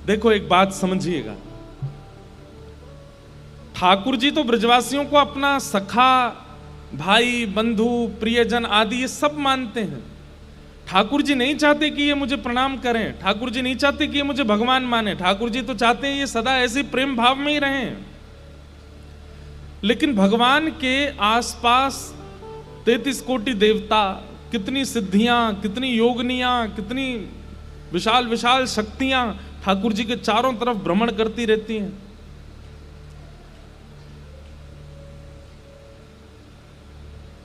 देखो एक बात समझिएगा, ठाकुर जी तो ब्रजवासियों को अपना सखा, भाई, बंधु, प्रियजन आदि ये सब मानते हैं। ठाकुर जी नहीं चाहते कि ये मुझे प्रणाम करें, ठाकुर जी नहीं चाहते कि ये मुझे भगवान माने, ठाकुर जी तो चाहते हैं ये सदा ऐसे प्रेम भाव में ही रहें। लेकिन भगवान के आसपास 33 कोटि देवता, कितनी सिद्धियां, कितनी योगनियां, कितनी विशाल विशाल शक्तियां ठाकुर जी के चारों तरफ भ्रमण करती रहती हैं।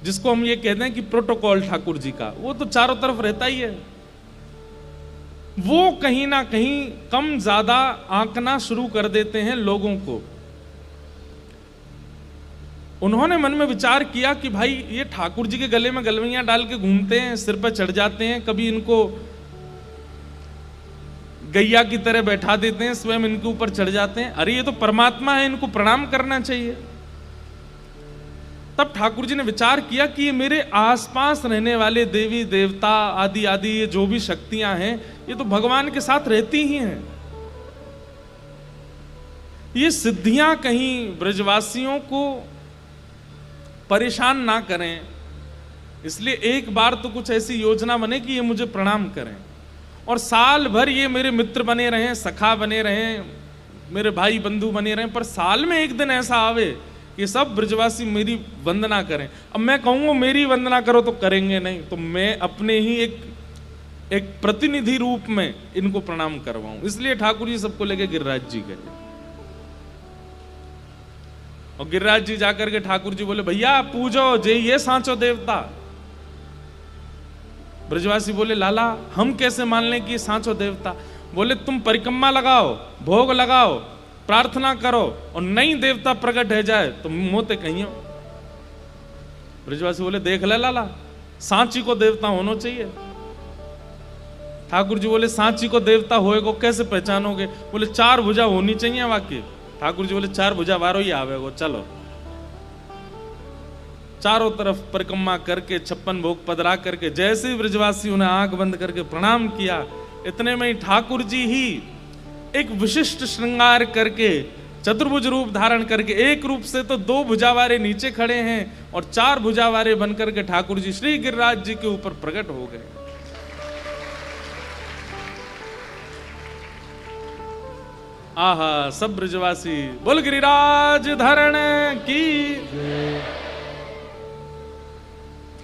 जिसको हम ये कहते हैं कि प्रोटोकॉल ठाकुर जी का, वो तो चारों तरफ रहता ही है। वो कहीं ना कहीं कम ज्यादा आंकना शुरू कर देते हैं लोगों को। उन्होंने मन में विचार किया कि भाई ये ठाकुर जी के गले में गलवैयां डाल के घूमते हैं, सिर पर चढ़ जाते हैं, कभी इनको गैया की तरह बैठा देते हैं, स्वयं इनके ऊपर चढ़ जाते हैं। अरे ये तो परमात्मा है, इनको प्रणाम करना चाहिए। तब ठाकुर जी ने विचार किया कि ये मेरे आसपास रहने वाले देवी देवता आदि आदि ये जो भी शक्तियां हैं, ये तो भगवान के साथ रहती ही हैं। ये सिद्धियां कहीं ब्रजवासियों को परेशान ना करें, इसलिए एक बार तो कुछ ऐसी योजना बने कि ये मुझे प्रणाम करें और साल भर ये मेरे मित्र बने रहें, सखा बने रहें, मेरे भाई बंधु बने रहें, पर साल में एक दिन ऐसा आवे कि सब ब्रजवासी मेरी वंदना करें। अब मैं कहूँगा मेरी वंदना करो तो करेंगे नहीं, तो मैं अपने ही एक प्रतिनिधि रूप में इनको प्रणाम करवाऊं। इसलिए ठाकुर जी सबको लेके गिरिराज जी गए और गिरिराज जी जाकर के ठाकुर जी बोले भैया पूजो जे ये सांचो देवता। ब्रजवासी बोले लाला हम कैसे मान लें कि सांचो देवता। बोले तुम परिक्रमा लगाओ, भोग लगाओ, प्रार्थना करो और नई देवता प्रकट है जाए तो मोते कहियो। ब्रजवासी बोले देख ले लाला, सांची को देवता होना चाहिए। ठाकुर जी बोले सांची को देवता होएगो कैसे पहचानोगे। बोले 4 भुजा होनी चाहिए वाकई। ठाकुर जी बोले 4 भुजा वारो ही आवेगो, चलो। चारों तरफ परिक्रमा करके 56 भोग पधरा करके जैसे ही ब्रजवासियों ने आंख बंद करके प्रणाम किया, इतने में ही ठाकुर जी ही एक विशिष्ट श्रृंगार करके चतुर्भुज रूप धारण करके, एक रूप से तो 2 भुजावारे नीचे खड़े हैं और 4 भुजावारे बनकर के ठाकुर जी श्री गिरिराज जी के ऊपर प्रकट हो गए। आहा, सब ब्रजवासी बोल गिरिराज धरण की।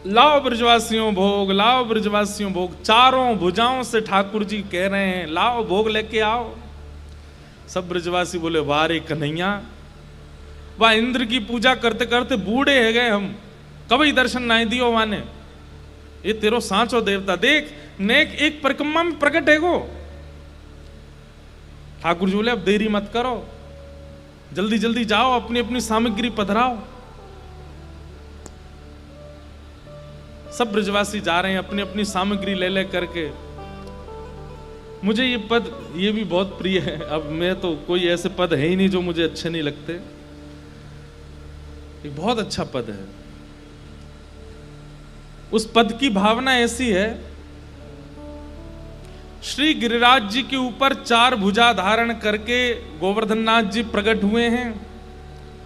लाओ ब्रजवासियों भोग, लाओ ब्रजवासियों भोग। चारों भुजाओं से ठाकुर जी कह रहे हैं लाओ भोग लेके आओ। सब ब्रजवासी बोले वाह रे कन्हैया, वाह इंद्र की पूजा करते करते बूढ़े है गए हम, कभी दर्शन नहीं दियो माने। ये तेरो सांचो देवता देख नेक एक परिक्रमा में प्रकट है गो। ठाकुर जी बोले अब देरी मत करो, जल्दी जल्दी जाओ, अपनी अपनी सामग्री पधराओ। सब ब्रजवासी जा रहे हैं अपनी अपनी सामग्री ले ले करके। मुझे ये पद ये भी बहुत प्रिय है। अब मैं तो कोई ऐसे पद है ही नहीं जो मुझे अच्छे नहीं लगते। एक बहुत अच्छा पद है। उस पद की भावना ऐसी है, श्री गिरिराज जी के ऊपर 4 भुजा धारण करके गोवर्धन नाथ जी प्रकट हुए हैं।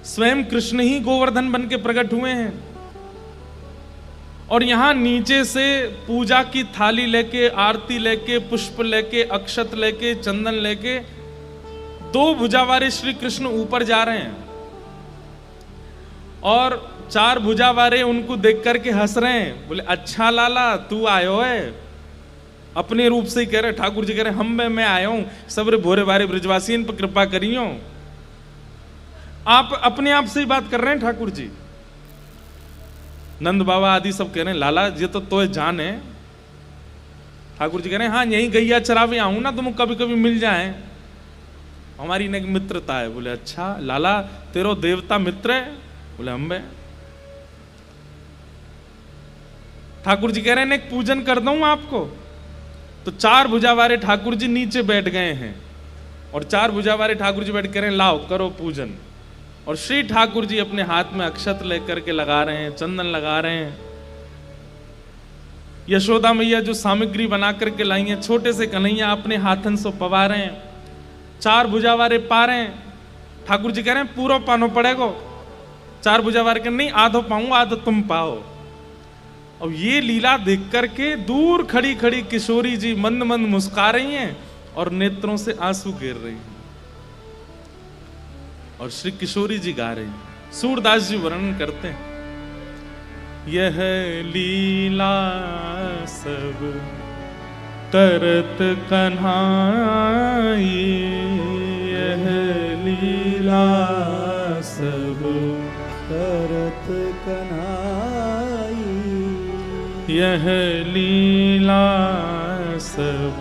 स्वयं कृष्ण ही गोवर्धन बन के प्रकट हुए हैं और यहां नीचे से पूजा की थाली लेके, आरती लेके, पुष्प लेके, अक्षत लेके, चंदन लेके 2 भुजा वाले श्री कृष्ण ऊपर जा रहे हैं और 4 भुजा वाले उनको देख करके हंस रहे हैं। बोले अच्छा लाला तू आयो है। अपने रूप से ही कह रहे, ठाकुर जी कह रहे हम मैं आया हूं, सबरे भोरे बारे ब्रजवासी इन पर कृपा करियो। आप अपने आप से ही बात कर रहे हैं ठाकुर जी। नंद बाबा आदि सब कह रहे हैं लाला ये तो जान है। ठाकुर जी कह रहे हैं हाँ यही गैया चरावे आऊं ना, तुम कभी कभी मिल जाए, हमारी एक मित्रता है। बोले अच्छा लाला तेरो देवता मित्र है। बोले हम बे। ठाकुर जी कह रहे हैं एक पूजन कर दूं आपको। तो 4 भुजा वाले ठाकुर जी नीचे बैठ गए हैं और 4 भुजा वाले ठाकुर जी बैठ कर लाओ करो पूजन। और श्री ठाकुर जी अपने हाथ में अक्षत लेकर के लगा रहे हैं, चंदन लगा रहे हैं। यशोदा मैया जो सामग्री बना करके लाई हैं, छोटे से कन्हैया अपने हाथन से पवा रहे हैं। 4 भुजा वाले पा रहे हैं, ठाकुर जी कह रहे हैं पूरा पानो पड़ेगा। 4 भुजा वाले नहीं, आधो पाऊंगा, आधो तुम पाओ। और ये लीला देख करके दूर खड़ी खड़ी किशोरी जी मंद मंद मुस्कुरा रही हैं और नेत्रों से आंसू गिर रही हैं। और श्री किशोरी जी गा रही हैं। सूरदास जी वर्णन करते हैं, यह लीला सब तरत कन्हाई, यह लीला सब तरत कन्हाई, यह लीला सब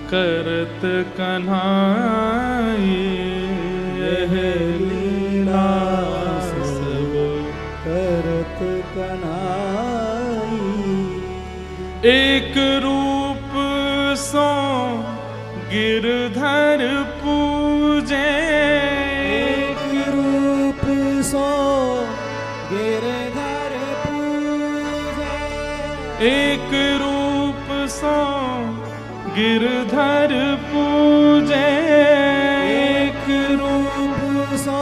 करत कन्हाई, यह लीला सब करत कन्हाई। एक रूप सो गिरधर पूजे, एक रूप सो गिरधर पूजे, एक रूप सो गिरधर पूजे, एक रूप सो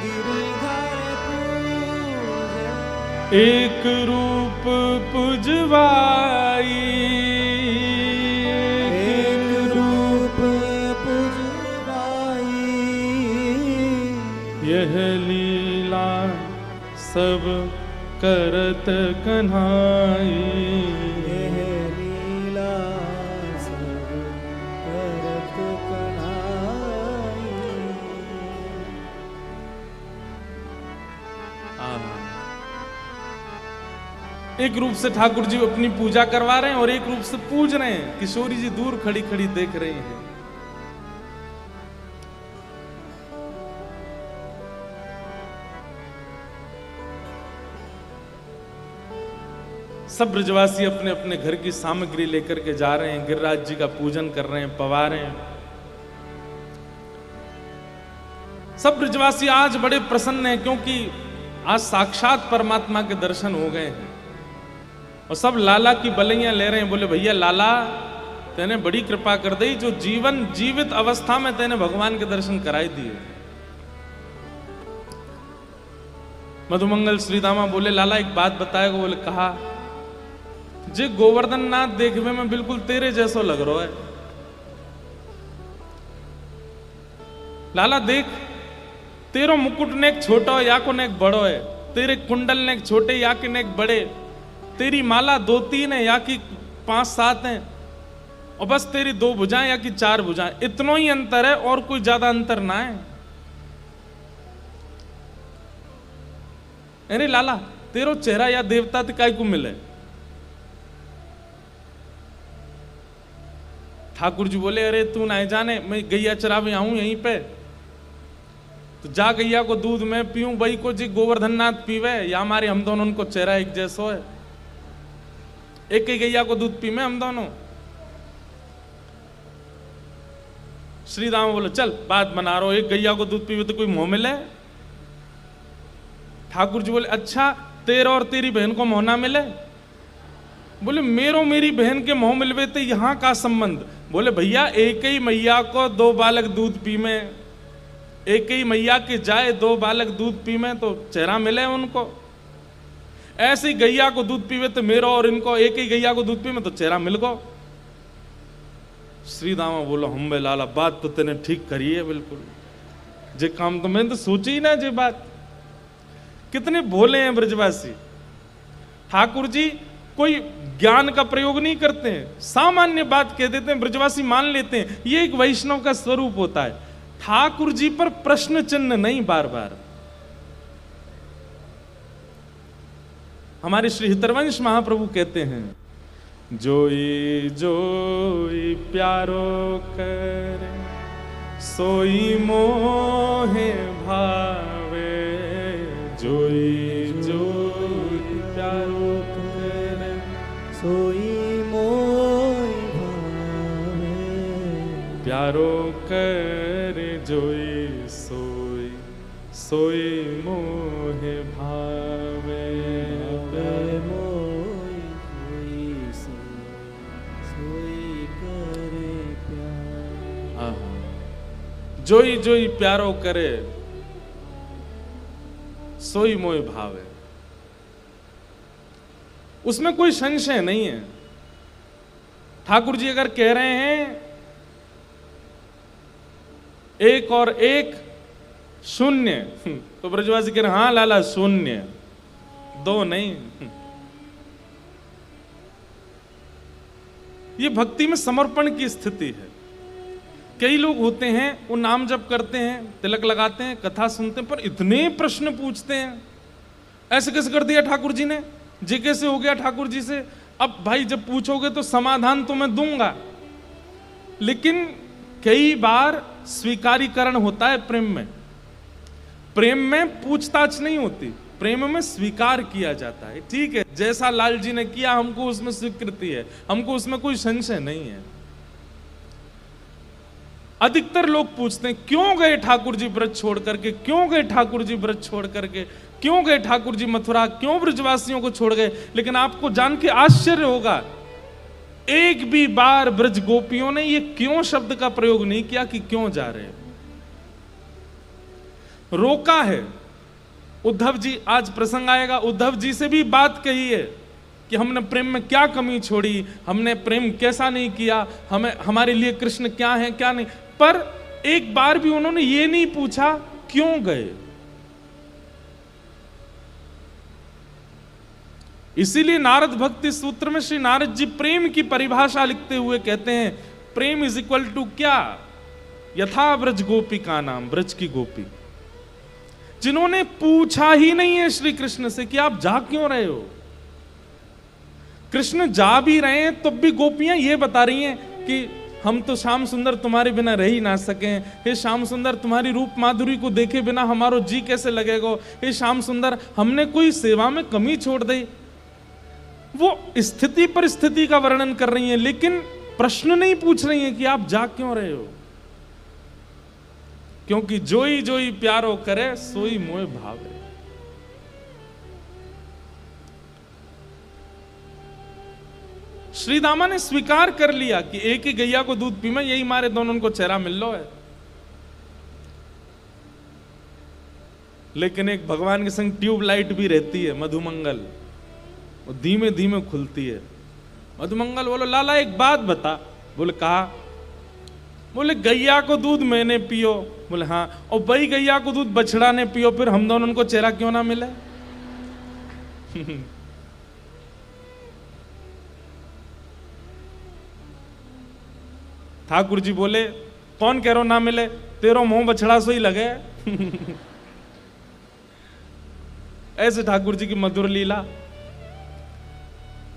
गिरधर पूजे, एक रूप पुजवाई, एक रूप पुजवाई, यह लीला सब करत कन्हाई, यह लीला सब करत कन्हाई। एक रूप से ठाकुर जी अपनी पूजा करवा रहे हैं और एक रूप से पूज रहे हैं। किशोरी जी दूर खड़ी खड़ी देख रही हैं। सब ब्रजवासी अपने अपने घर की सामग्री लेकर के जा रहे हैं, गिरिराज जी का पूजन कर रहे हैं, पवा रहे हैं। सब ब्रजवासी आज बड़े प्रसन्न हैं क्योंकि आज साक्षात परमात्मा के दर्शन हो गए हैं। और सब लाला की बलैया ले रहे हैं, बोले भैया लाला तेने बड़ी कृपा कर दी, जो जीवित अवस्था में तेने भगवान के दर्शन कराई दिए। मधुमंगल श्रीदामा बोले लाला एक बात बताएगा? बोले कहा, जे गोवर्धन नाथ देखने में बिल्कुल तेरे जैसो लग रहा है। लाला देख, तेरो मुकुट ने एक छोटा या को ने एक बड़ो है, तेरे कुंडल ने एक छोटे या के ने एक बड़े, तेरी माला 2-3 है या की 5-7 है, और बस तेरी 2 भुजाएं या की 4 भुजाएं, इतना ही अंतर है और कोई ज्यादा अंतर ना है। अरे लाला तेरो चेहरा या देवता काय को मिले? ठाकुर जी बोले अरे तू ना जाने, मैं गैया चरावे आऊं यहीं पे, तो जा गैया को दूध में पीऊं, वही को जी गोवर्धन नाथ पीवे, या हमारे हम दोनों उनको चेहरा एक जैसो है, एक ही गैया को दूध पीवे हम दोनों। श्री राम बोले चल बात बना रहा हो, एक गैया को दूध पीवे तो कोई मोह मिले? ठाकुर जी बोले अच्छा तेरा और तेरी बहन को मोह ना मिले? बोले मेरो मेरी बहन के मोह मिलवे तो यहां का संबंध? बोले भैया एक ही मैया को 2 बालक दूध पी में, एक ही मैया के जाए 2 बालक दूध पी में तो चेहरा मिले उनको, ऐसे ही गैया को दूध पीवे तो मेरो और इनको एक ही गैया को दूध पी में तो चेहरा मिल गो। श्री दामा बोलो हम बे लाला बात तो तेने ठीक करी है बिल्कुल, जे काम तो मैंने तो सोची ही ना जे बात। कितने भोले हैं ब्रजवासी। ठाकुर जी कोई ज्ञान का प्रयोग नहीं करते हैं, सामान्य बात कह देते हैं, ब्रजवासी मान लेते हैं। ये एक वैष्णव का स्वरूप होता है, ठाकुर जी पर प्रश्न चिन्ह नहीं बार बार। हमारे श्री हितरवंश महाप्रभु कहते हैं, जोई जोई प्यारो करे सोई मोहे भावे, जोई जोई प्यारो करे सोई मोई भावे, प्यारो करे जोई सोई सोई मोहे भावे, मोई सोई सोई करे प्यार। जोई जोई प्यारो करे सोई मोय भावे। उसमें कोई संशय नहीं है। ठाकुर जी अगर कह रहे हैं 1 और 1 0, तो ब्रजवासी कह रहे हाँ लाला 0, 2 नहीं। ये भक्ति में समर्पण की स्थिति है। कई लोग होते हैं वो नाम जप करते हैं, तिलक लगाते हैं, कथा सुनते हैं, पर इतने प्रश्न पूछते हैं, ऐसे कैसे कर दिया ठाकुर जी ने, जे कैसे हो गया ठाकुर जी से। अब भाई जब पूछोगे तो समाधान तो मैं दूंगा, लेकिन कई बार स्वीकारीकरण होता है प्रेम में। प्रेम में पूछताछ नहीं होती, प्रेम में स्वीकार किया जाता है। ठीक है, जैसा लाल जी ने किया हमको उसमें स्वीकृति है, हमको उसमें कोई संशय नहीं है। अधिकतर लोग पूछते हैं क्यों गए ठाकुर जी ब्रज छोड़ करके, क्यों गए ठाकुर जी ब्रज छोड़ करके, क्यों गए ठाकुर जी मथुरा, क्यों ब्रजवासियों को छोड़ गए। लेकिन आपको जान के आश्चर्य होगा, एक भी बार ब्रज गोपियों ने ये क्यों शब्द का प्रयोग नहीं किया कि क्यों जा रहे हैं। रोका है। उद्धव जी, आज प्रसंग आएगा, उद्धव जी से भी बात कही है कि हमने प्रेम में क्या कमी छोड़ी, हमने प्रेम कैसा नहीं किया, हमें हमारे लिए कृष्ण क्या है क्या नहीं। पर एक बार भी उन्होंने ये नहीं पूछा क्यों गए। इसीलिए नारद भक्ति सूत्र में श्री नारद जी प्रेम की परिभाषा लिखते हुए कहते हैं प्रेम इज इक्वल टू क्या, यथा ब्रज गोपी का नाम, ब्रज की गोपी, जिन्होंने पूछा ही नहीं है श्री कृष्ण से कि आप जा क्यों रहे हो। कृष्ण जा भी रहे हैं तब भी गोपियां ये बता रही हैं कि हम तो श्याम सुंदर तुम्हारे बिना रह ही ना सके, हे श्याम सुंदर तुम्हारी रूप माधुरी को देखे बिना हमारो जी कैसे लगेगा, हे श्याम सुंदर हमने कोई सेवा में कमी छोड़ दी। वो स्थिति परिस्थिति का वर्णन कर रही हैं, लेकिन प्रश्न नहीं पूछ रही हैं कि आप जा क्यों रहे हो। क्योंकि जोई जोई प्यारो करे सोई मोय भावे। श्री दामा ने स्वीकार कर लिया कि एक ही गैया को दूध पी में, यही मारे दोनों को चेहरा मिल लो है। लेकिन एक भगवान के संग ट्यूबलाइट भी रहती है, मधुमंगल, वो धीमे धीमे खुलती है। मधुमंगल बोलो लाला एक बात बता। बोले कहा। बोले गैया को दूध मैंने पियो। बोले हाँ, और वही गैया को दूध बछड़ा ने पियो, फिर हम दोनों को चेहरा क्यों ना मिले। ठाकुर जी बोले कौन कह रहा ना मिले, तेरो मुंह बछड़ा सो ही लगे। ऐसे ठाकुर जी की मधुर लीला।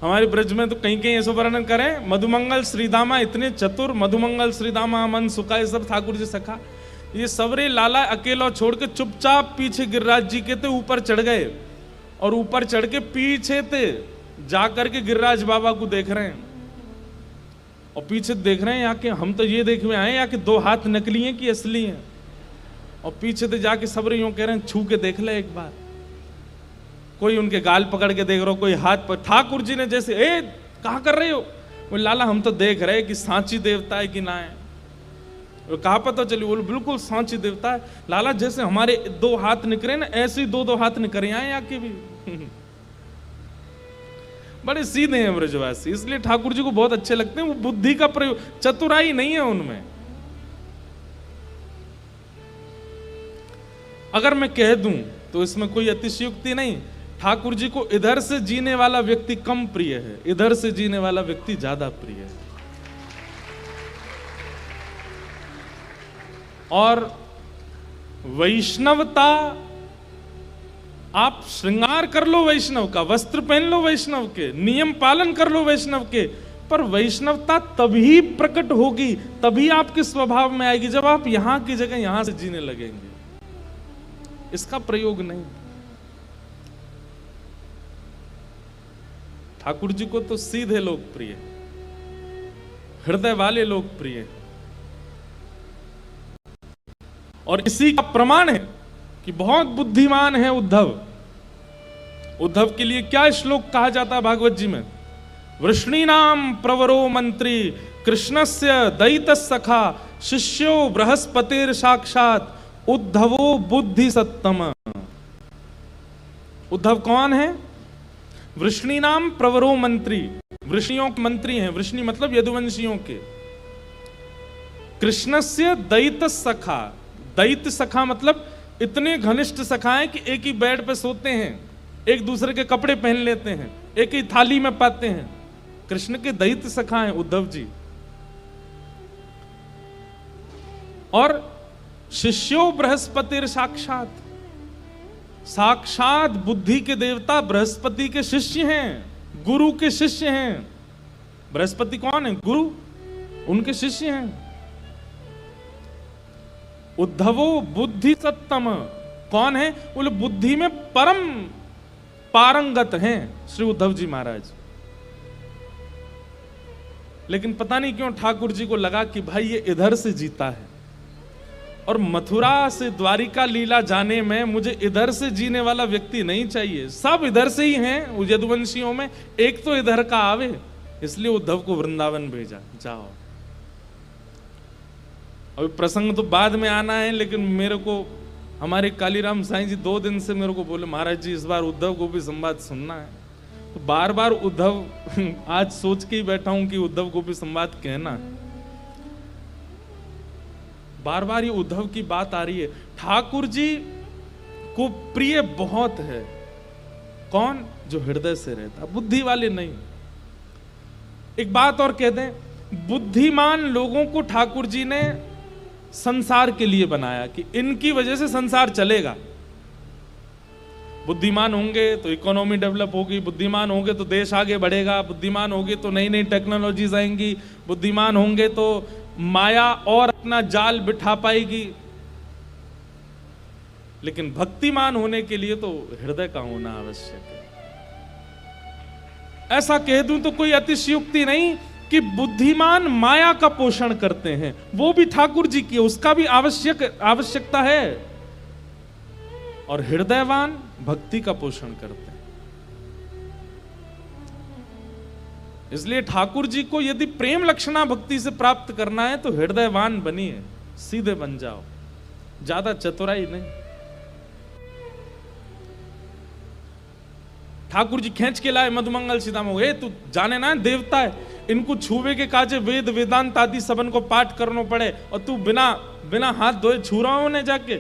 हमारे ब्रज में तो कहीं कहीं ऐसा वर्णन करें, मधुमंगल श्रीदामा इतने चतुर, मधुमंगल श्रीदामा मन सुखा, ये सब ठाकुर जी सखा। ये सबरे लाला अकेला छोड़ के चुपचाप पीछे गिरिराज जी के थे ऊपर चढ़ गए, और ऊपर चढ़ के पीछे थे जाकर के गिरिराज बाबा को देख रहे हैं, और पीछे देख रहे हैं यहाँ के, हम तो ये देख में आए यहाँ के 2 हाथ नकली हैं कि असली हैं। और पीछे तो जाके सबरे यूं कह रहे हैं छू के देख ले एक बार। कोई उनके गाल पकड़ के देख रहा हो, कोई हाथ पर। ठाकुर जी ने जैसे ए कहा कर रहे हो। वो लाला हम तो देख रहे कि सांची देवता है कि ना है। वो कहा पता चली, बोलो बिल्कुल सांची देवता है लाला, जैसे हमारे 2 हाथ निकले ना ऐसे ही 2 हाथ निकले आए आके भी। बड़े सीधे हैं ब्रजवासी, इसलिए ठाकुर जी को बहुत अच्छे लगते हैं। वो बुद्धि का प्रयोग, चतुराई नहीं है उनमें। अगर मैं कह दूं तो इसमें कोई अतिशयोक्ति नहीं। ठाकुर जी को इधर से जीने वाला व्यक्ति कम प्रिय है, इधर से जीने वाला व्यक्ति ज्यादा प्रिय है। और वैष्णवता, आप श्रृंगार कर लो वैष्णव का, वस्त्र पहन लो वैष्णव के, नियम पालन कर लो वैष्णव के, पर वैष्णवता तभी प्रकट होगी, तभी आपके स्वभाव में आएगी जब आप यहां की जगह यहां से जीने लगेंगे। इसका प्रयोग नहीं। ठाकुर जी को तो सीधे लोग प्रिय, हृदय वाले लोग प्रिय, और इसी का प्रमाण है कि बहुत बुद्धिमान है उद्धव। उद्धव के लिए क्या श्लोक कहा जाता है भागवत जी में, वृष्णीनाम प्रवरो मंत्री कृष्णस्य दयित सखा शिष्यो बृहस्पतिर साक्षात उद्धवो बुद्धि सत्तम। उद्धव कौन है? वृष्णि नाम प्रवरो मंत्री, वृष्णियों के मंत्री हैं। वृष्णि मतलब यदुवंशियों के। कृष्णस्य दैत सखा, दैत सखा मतलब इतने घनिष्ठ सखा हैं कि एक ही बेड पे सोते हैं, एक दूसरे के कपड़े पहन लेते हैं, एक ही थाली में पाते हैं। कृष्ण के दैत सखा हैं उद्धव जी। और शिष्यो बृहस्पतिर साक्षात, साक्षात बुद्धि के देवता बृहस्पति के शिष्य हैं, गुरु के शिष्य हैं। बृहस्पति कौन है? गुरु, उनके शिष्य हैं। उद्धवो बुद्धि सत्तम, कौन है? बोले बुद्धि में परम पारंगत हैं श्री उद्धव जी महाराज। लेकिन पता नहीं क्यों ठाकुर जी को लगा कि भाई ये इधर से जीता है, और मथुरा से द्वारिका लीला जाने में मुझे इधर से जीने वाला व्यक्ति नहीं चाहिए। सब इधर से ही हैं यदुवंशियों में, एक तो इधर का आवे। इसलिए उद्धव को वृंदावन भेजा, जाओ। अभी प्रसंग तो बाद में आना है, लेकिन मेरे को हमारे कालीराम साईं जी 2 दिन से मेरे को बोले, महाराज जी इस बार उद्धव को भी संवाद सुनना है। तो बार बार उद्धव आज सोच के ही बैठा हूं कि उद्धव को भी संवाद कहना है। बार बार ये उद्धव की बात आ रही है। ठाकुर जी को प्रिय बहुत है। कौन? जो हृदय से रहता, बुद्धि वाले नहीं। एक बात और कह दें, बुद्धिमान लोगों को ठाकुर जी ने संसार के लिए बनाया कि इनकी वजह से संसार चलेगा। बुद्धिमान होंगे तो इकोनॉमी डेवलप होगी, बुद्धिमान होंगे तो देश आगे बढ़ेगा, बुद्धिमान होंगे तो नई नई टेक्नोलॉजीज आएंगी, बुद्धिमान होंगे तो माया और अपना जाल बिठा पाएगी। लेकिन भक्तिमान होने के लिए तो हृदय का होना आवश्यक है। ऐसा कह दूं तो कोई अतिशयोक्ति नहीं कि बुद्धिमान माया का पोषण करते हैं, वो भी ठाकुर जी की, उसका भी आवश्यकता है। और हृदयवान भक्ति का पोषण करते हैं। इसलिए ठाकुर जी को यदि प्रेम लक्षणा भक्ति से प्राप्त करना है तो हृदयवान बनिए, सीधे बन जाओ, ज्यादा चतुराई नहीं। ठाकुर जी खींच के लाए मधुमंगल सीतामऊ, तू जाने ना देवता है, इनको छुवे के काजे वेद वेदांत आदि सबन को पाठ करना पड़े, और तू बिना बिना हाथ धोए छू रहा हूं जाके।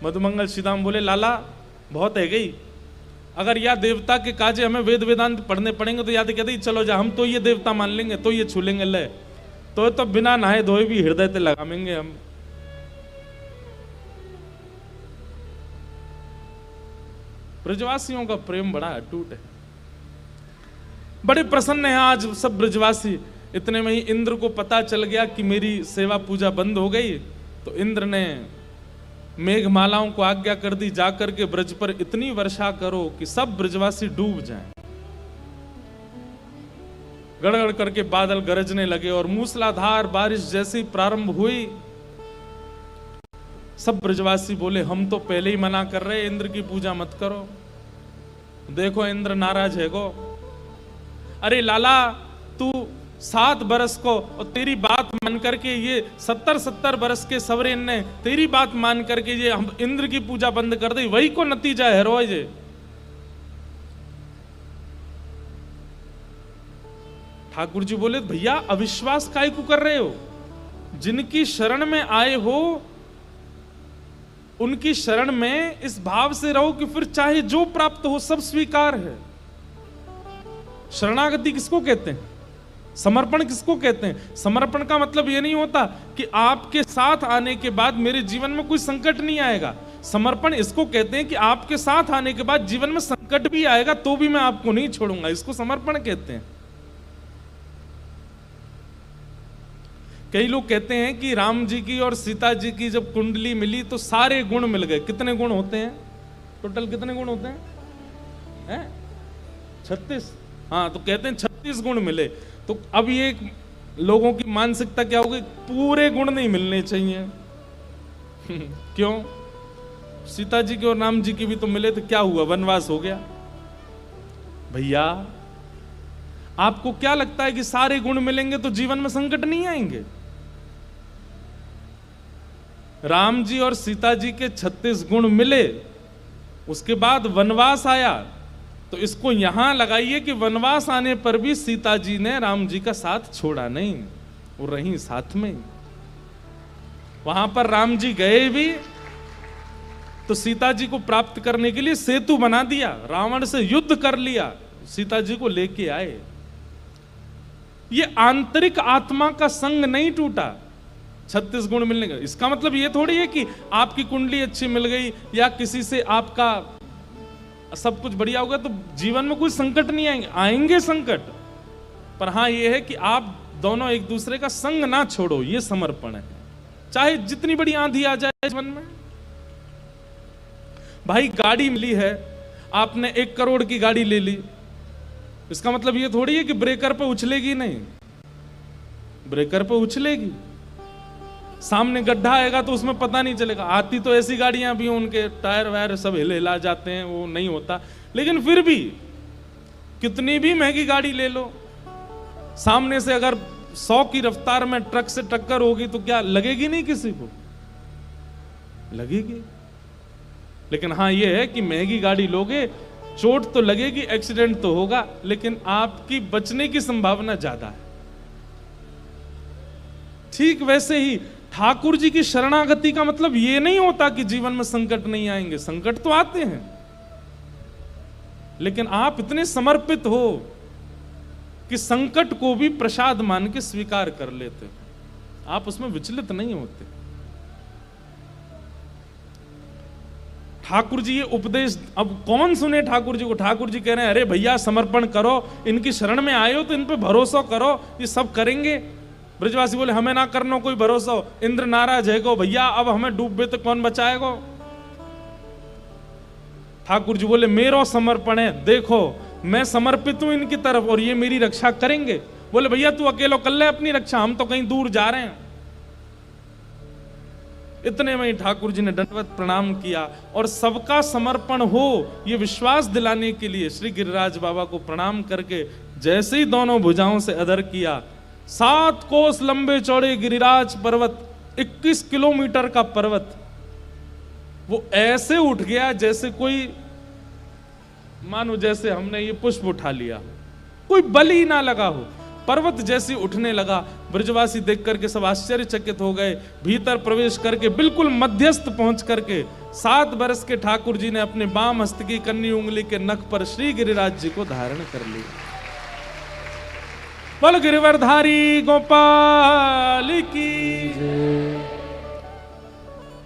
मधुमंगल सीताम बोले, लाला बहुत है गई, अगर या देवता के काजे हमें वेद वेदांत पढ़ने पड़ेंगे तो याद कहते चलो जा, हम तो ये देवता मान लेंगे, तो ये छू लेंगे, ले तो बिना नहाए धोए भी हृदय से लगाएंगे हम। ब्रजवासियों का प्रेम बड़ा अटूट है, बड़े प्रसन्न है आज सब ब्रजवासी। इतने में ही इंद्र को पता चल गया कि मेरी सेवा पूजा बंद हो गई, तो इंद्र ने मेघमालाओं को आज्ञा कर दी, जाकर के ब्रज पर इतनी वर्षा करो कि सब ब्रजवासी डूब जाएं। गड़गड़ करके बादल गरजने लगे और मूसलाधार बारिश जैसी प्रारंभ हुई। सब ब्रजवासी बोले, हम तो पहले ही मना कर रहे, इंद्र की पूजा मत करो, देखो इंद्र नाराज है गो। अरे लाला, तू 7 बरस को और तेरी बात मान करके ये 70 बरस के सवरेन ने तेरी बात मान करके ये हम इंद्र की पूजा बंद कर दी, वही को नतीजा है रोज। ठाकुर जी बोले, भैया अविश्वास काहे को कर रहे हो? जिनकी शरण में आए हो उनकी शरण में इस भाव से रहो कि फिर चाहे जो प्राप्त हो सब स्वीकार है। शरणागति किसको कहते हैं? समर्पण किसको कहते हैं? समर्पण का मतलब यह नहीं होता कि आपके साथ आने के बाद मेरे जीवन में कोई संकट नहीं आएगा। समर्पण इसको कहते हैं कि आपके साथ आने के बाद जीवन में संकट भी आएगा तो भी मैं आपको नहीं छोड़ूंगा, इसको समर्पण कहते हैं। कई लोग कहते हैं कि राम जी की और सीता जी की जब कुंडली मिली तो सारे गुण मिल गए। कितने गुण होते हैं टोटल? कितने गुण होते हैं? 36। हाँ, तो कहते हैं 36 गुण मिले। तो अब ये लोगों की मानसिकता क्या होगी? पूरे गुण नहीं मिलने चाहिए। क्यों? सीता जी के और राम जी की भी तो मिले तो क्या हुआ? वनवास हो गया। भैया आपको क्या लगता है कि सारे गुण मिलेंगे तो जीवन में संकट नहीं आएंगे? राम जी और सीता जी के 36 गुण मिले, उसके बाद वनवास आया, तो इसको यहां लगाइए कि वनवास आने पर भी सीता जी ने राम जी का साथ छोड़ा नहीं, वो रही साथ में। वहां पर राम जी गए भी तो सीता जी को प्राप्त करने के लिए सेतु बना दिया, रावण से युद्ध कर लिया, सीता जी को लेके आए। ये आंतरिक आत्मा का संग नहीं टूटा 36 गुण मिलने का। इसका मतलब ये थोड़ी है कि आपकी कुंडली अच्छी मिल गई या किसी से आपका सब कुछ बढ़िया होगा तो जीवन में कोई संकट नहीं आएंगे। आएंगे संकट, पर हां ये है कि आप दोनों एक दूसरे का संग ना छोड़ो, ये समर्पण है। चाहे जितनी बड़ी आंधी आ जाए जीवन में। भाई गाड़ी मिली है, आपने 1 करोड़ की गाड़ी ले ली, इसका मतलब ये थोड़ी है कि ब्रेकर पे उछलेगी नहीं, ब्रेकर पे उछलेगी। सामने गड्ढा आएगा तो उसमें पता नहीं चलेगा। आती तो ऐसी गाड़ियां भी हैं उनके टायर वायर सब हिला जाते हैं, वो नहीं होता। लेकिन फिर भी कितनी भी महंगी गाड़ी ले लो, सामने से अगर 100 की रफ्तार में ट्रक से टक्कर होगी तो क्या लगेगी? नहीं, किसी को लगेगी। लेकिन हाँ ये है कि महंगी गाड़ी लोगे, चोट तो लगेगी, एक्सीडेंट तो होगा, लेकिन आपकी बचने की संभावना ज्यादा है। ठीक वैसे ही ठाकुर जी की शरणागति का मतलब यह नहीं होता कि जीवन में संकट नहीं आएंगे। संकट तो आते हैं, लेकिन आप इतने समर्पित हो कि संकट को भी प्रसाद मान के स्वीकार कर लेते हो, आप उसमें विचलित नहीं होते। ठाकुर जी ये उपदेश, अब कौन सुने ठाकुर जी को? ठाकुर जी कह रहे हैं अरे भैया समर्पण करो, इनकी शरण में आए हो तो इन पे भरोसा करो, ये सब करेंगे। ब्रजवासी बोले हमें ना करना कोई भरोसा हो, इंद्र नाराज है गो भैया, अब हमें डूबे तो कौन बचाएगो? ठाकुर जी बोले मेरो समर्पण है, देखो मैं समर्पित हूं इनकी तरफ और ये मेरी रक्षा करेंगे। बोले भैया तू अकेलो कर ले अपनी रक्षा, हम तो कहीं दूर जा रहे हैं। इतने में ही ठाकुर जी ने दंडवत प्रणाम किया और सबका समर्पण हो ये विश्वास दिलाने के लिए श्री गिरिराज बाबा को प्रणाम करके जैसे ही दोनों भुजाओं से अधर किया, 7 कोस लंबे चौड़े गिरिराज पर्वत, 21 किलोमीटर का पर्वत, वो ऐसे उठ गया जैसे कोई, मानो जैसे हमने ये पुष्प उठा लिया, कोई बल ही ना लगा हो। पर्वत जैसे उठने लगा, ब्रजवासी देख करके सब आश्चर्यचकित हो गए। भीतर प्रवेश करके बिल्कुल मध्यस्थ पहुंच करके 7 वर्ष के ठाकुर जी ने अपने बाम हस्त की कन्नी उंगली के नख पर श्री गिरिराज जी को धारण कर लिया। बोल गिरिवरधारी गोपाल की।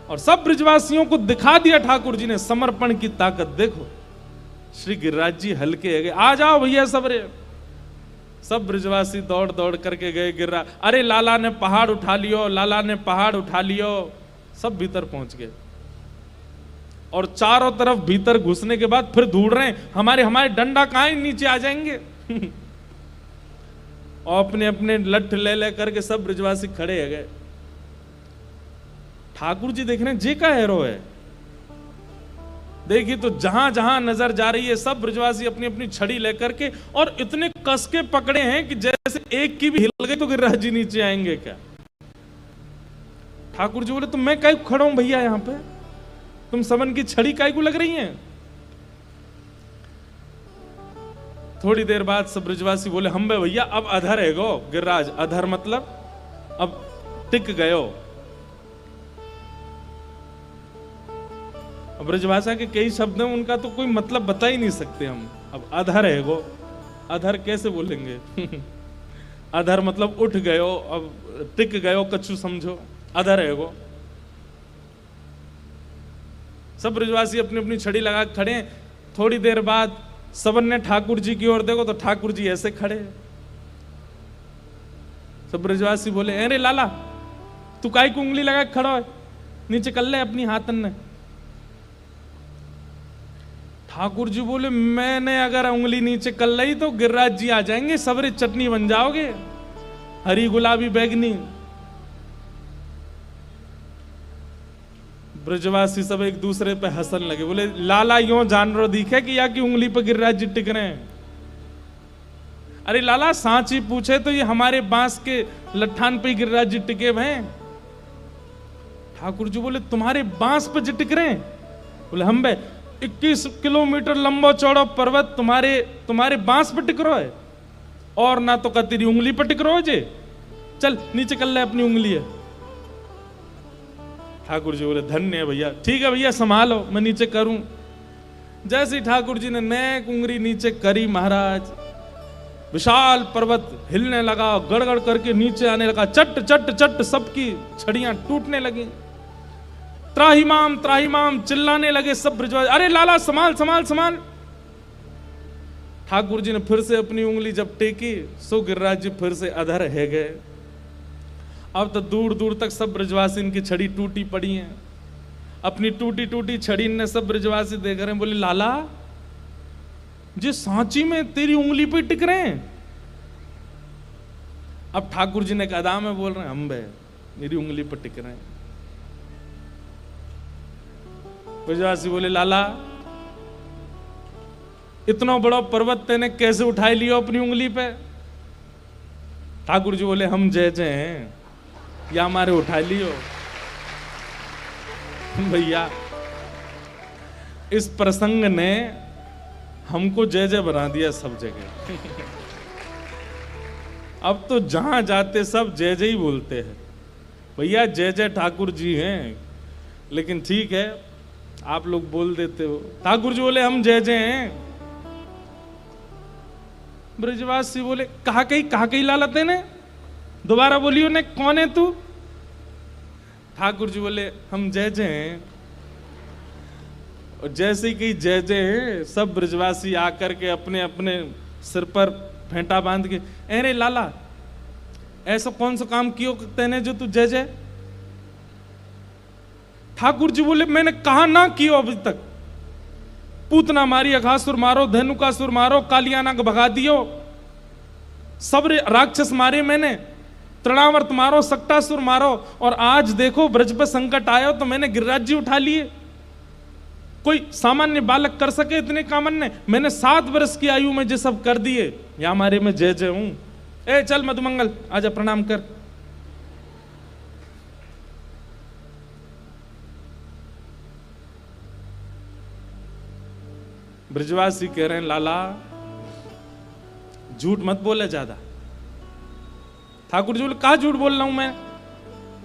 और सब ब्रजवासियों को दिखा दिया ठाकुर जी ने समर्पण की ताकत। देखो श्री गिरिराज जी हल्के है गए, आ जाओ भैया सबरे। सब ब्रजवासी दौड़ दौड़ करके गए गिरिराज, अरे लाला ने पहाड़ उठा लियो, लाला ने पहाड़ उठा लियो। सब भीतर पहुंच गए और चारों तरफ भीतर घुसने के बाद फिर ढूंढ रहे हैं हमारे डंडा कहां है, नीचे आ जाएंगे। और अपने अपने लठ ले करके सब ब्रजवासी खड़े है गए। ठाकुर जी देख रहे हैं जे का हेरो है। देखिए तो जहां जहां नजर जा रही है सब ब्रजवासी अपनी अपनी छड़ी लेकर के और इतने कस के पकड़े हैं कि जैसे एक की भी हिल गई तो गिरिराज जी नीचे आएंगे क्या। ठाकुर जी बोले तो मैं काहे खड़ा हूं भैया यहां पे, तुम समन की छड़ी काहे को लग रही है। थोड़ी देर बाद सब ब्रजवासी बोले हम बे भैया अब अधर है गो गिरिराज। अधर मतलब अब टिक गयो। ब्रजभाषा के कई शब्द हैं, उनका तो कोई मतलब बता ही नहीं सकते हम। अब अधर है गो, अधर कैसे बोलेंगे। अधर मतलब उठ गयो, अब टिक गयो कछु समझो, अधर है गो। सब ब्रजवासी अपनी अपनी छड़ी लगा खड़े हैं। थोड़ी देर बाद सबन ने ठाकुर जी की ओर देखो तो ठाकुर जी ऐसे खड़े। सब ब्रजवासी बोले अरे लाला तू काहे को उंगली लगा खड़ा है, नीचे कर ले अपनी हाथन ने। ठाकुर जी बोले मैंने अगर उंगली नीचे कर ली तो गिरिराज जी आ जाएंगे, सबरे चटनी बन जाओगे, हरी गुलाबी बैगनी। ब्रजवासी सब एक दूसरे पे हंसन लगे, बोले लाला यूं जानवर दिखे कि या की उंगली पे गिरिराज जी टिक रहे हैं। अरे लाला सांची पूछे तो ये हमारे बांस के लट्ठान पे गिरिराज जी टिके हुए हैं। ठाकुर जी बोले तुम्हारे बांस पे जी टिक रहे हैं? बोले हम बे 21 किलोमीटर लंबा चौड़ा पर्वत तुम्हारे बांस पे टिक रहा है, और ना तो का तेरी उंगली पे टिक रहा है जे। चल नीचे कर ले अपनी उंगली है। ठाकुर जी बोले धन्य है भैया, ठीक है भैया संभालो मैं नीचे करूं। जैसे ही ठाकुर जी ने नेक उंगली नीचे करी महाराज, विशाल पर्वत हिलने लगा, गड़गड़ करके नीचे आने लगा, चट चट चट सबकी छड़ियां टूटने लगी। त्राहिमाम चिल्लाने लगे सब ब्रजवासी, अरे लाला संभाल संभाल संभाल। ठाकुर जी ने फिर से अपनी उंगली जब टेकी, सो गिरिराज जी फिर से अधर है गए। अब तो दूर दूर तक सब ब्रजवासी इनकी छड़ी टूटी पड़ी है। अपनी टूटी टूटी छड़ी ने सब ब्रजवासी देख रहे हैं। बोले लाला जी सांची में तेरी उंगली पे टिक रहे हैं। अब ठाकुर जी ने एक अदा में बोल रहे हैं हम बे मेरी उंगली पर टिक रहे हैं। ब्रजवासी बोले लाला इतना बड़ा पर्वत तेने कैसे उठाई लियो अपनी उंगली पे? ठाकुर जी बोले हम जय जय हैं या हमारे उठा लियो। भैया इस प्रसंग ने हमको जय जय बना दिया सब जगह। अब तो जहां जाते सब जय जय ही बोलते हैं। भैया जय जय ठाकुर जी हैं, लेकिन ठीक है आप लोग बोल देते हो। ठाकुर जी बोले हम जय जय हैं। ब्रजवासी बोले कहा कही लालते ने, दोबारा बोलियो ने कौन है तू? ठाकुर जी बोले हम जय जय हैं। और जैसे कि जय जय हैं, सब ब्रजवासी आकर के अपने अपने सिर पर फेंटा बांध के, अरे लाला ऐसा कौन सा काम कियो तेने जो तू जय जय? ठाकुर जी बोले मैंने कहा ना कियो अभी तक। पूतना मारी, अघासुर मारो, धेनुकासुर मारो, कालियाना को भगा दियो, सब राक्षस मारे मैंने, तृणावर्त मारो, सक्टासुर मारो, और आज देखो ब्रज पे संकट आया तो मैंने गिरिराज जी उठा लिए। कोई सामान्य बालक कर सके इतने कामन ने? मैंने 7 वर्ष की आयु में ये सब कर दिए, या हमारे में जय जय हूं। ए चल मधुमंगल आजा प्रणाम कर। ब्रजवासी कह रहे हैं लाला झूठ मत बोले ज्यादा। ठाकुर जी बोले कहा झूठ बोल रहा हूं मैं?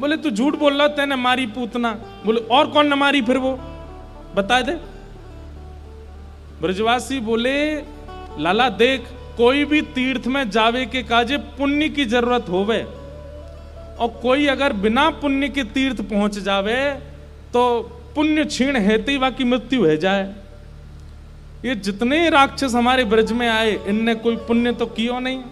बोले तू झूठ बोल रहा, तेने मारी पूतना। बोले और कौन न मारी फिर वो बता दे। ब्रजवासी बोले लाला देख कोई भी तीर्थ में जावे के काजे पुण्य की जरूरत होवे, और कोई अगर बिना पुण्य के तीर्थ पहुंच जावे तो पुण्य क्षीण हेते ही बाकी मृत्यु हो जाए। ये जितने राक्षस हमारे ब्रज में आए इनने कोई पुण्य तो किया नहीं,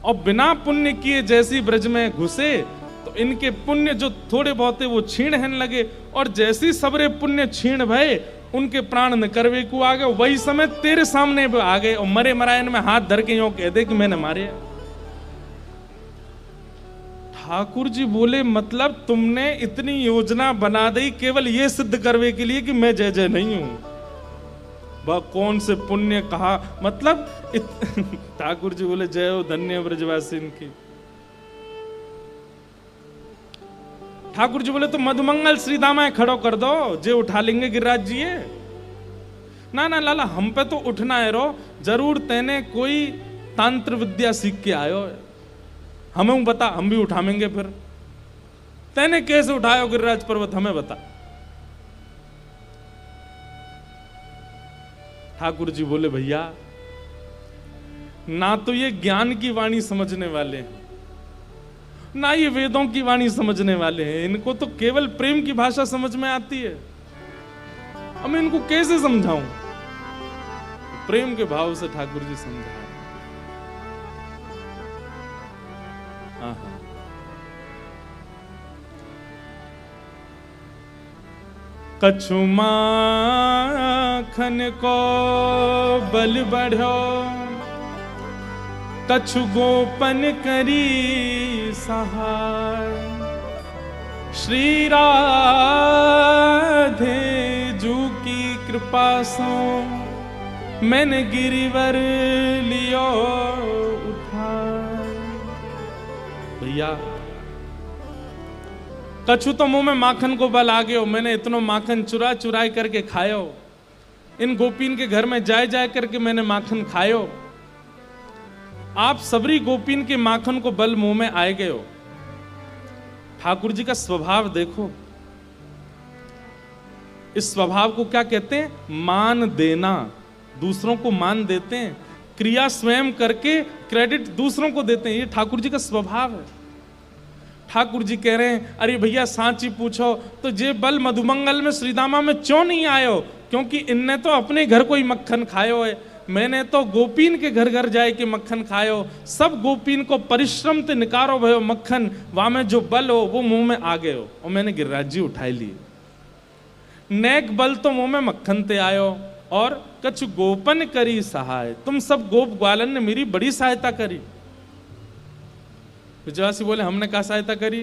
और बिना पुण्य किए जैसी ब्रज में घुसे तो इनके पुण्य जो थोड़े बहुत है वो छीण हन लगे, और जैसी सबरे पुण्य छीण भय उनके प्राण न करवे को आ गए। वही समय तेरे सामने आ गए और मरे मरायन में हाथ धर के यूं कह दे कि मैंने मारे। ठाकुर जी बोले मतलब तुमने इतनी योजना बना दी केवल ये सिद्ध करवे के लिए कि मैं जय जय नहीं हूं। वह कौन से पुण्य कहा मतलब ठाकुर जी बोले जय हो धन्य ब्रजवासी इनकी। ठाकुर जी बोले तो मधुमंगल श्री दामा खड़ो कर दो, जे उठा लेंगे गिरिराज जी। ना ना लाला हम पे तो उठना है रो, जरूर तेने कोई तंत्र विद्या सीख के आयो, हमें बता हम भी उठाएंगे। फिर तेने कैसे उठायो गिरिराज पर्वत हमें बता। ठाकुर जी बोले भैया ना तो ये ज्ञान की वाणी समझने वाले हैं, ना ये वेदों की वाणी समझने वाले हैं, इनको तो केवल प्रेम की भाषा समझ में आती है। अब मैं इनको कैसे समझाऊं? प्रेम के भाव से ठाकुर जी समझा। कछु माखन को बल बढ़ो, कछु गोपन करी सहाय, श्री राधे जू की कृपा सो मैंने गिरिवर लियो उठाए। भैया कछु तो मुंह में माखन को बल आ गयो, मैंने इतनो माखन चुरा चुराई करके खायो, इन गोपीन के घर में जाए जाए करके मैंने माखन खायो। आप सबरी गोपीन के माखन को बल मुंह में आए गए हो। ठाकुर जी का स्वभाव देखो, इस स्वभाव को क्या कहते हैं? मान देना। दूसरों को मान देते हैं, क्रिया स्वयं करके क्रेडिट दूसरों को देते हैं, ये ठाकुर जी का स्वभाव है। ठाकुर जी कह रहे हैं अरे भैया सांची पूछो तो जे बल मधुमंगल में श्रीदामा में क्यों नहीं आयो? क्योंकि इनने तो अपने घर कोई मक्खन खायो है, मैंने तो गोपीन के घर घर जाए के मक्खन खायो। सब गोपीन को परिश्रम ते निकारो भयो मक्खन, वहां में जो बल हो वो मुंह में आ गए हो, और मैंने गिरिराज जी उठाई लिए। नेक बल तो मुंह में मक्खन ते आयो, और कछु गोपन करी सहाय, तुम सब गोप ग्वालन ने मेरी बड़ी सहायता करी। विजयवासी बोले हमने क्या सहायता करी?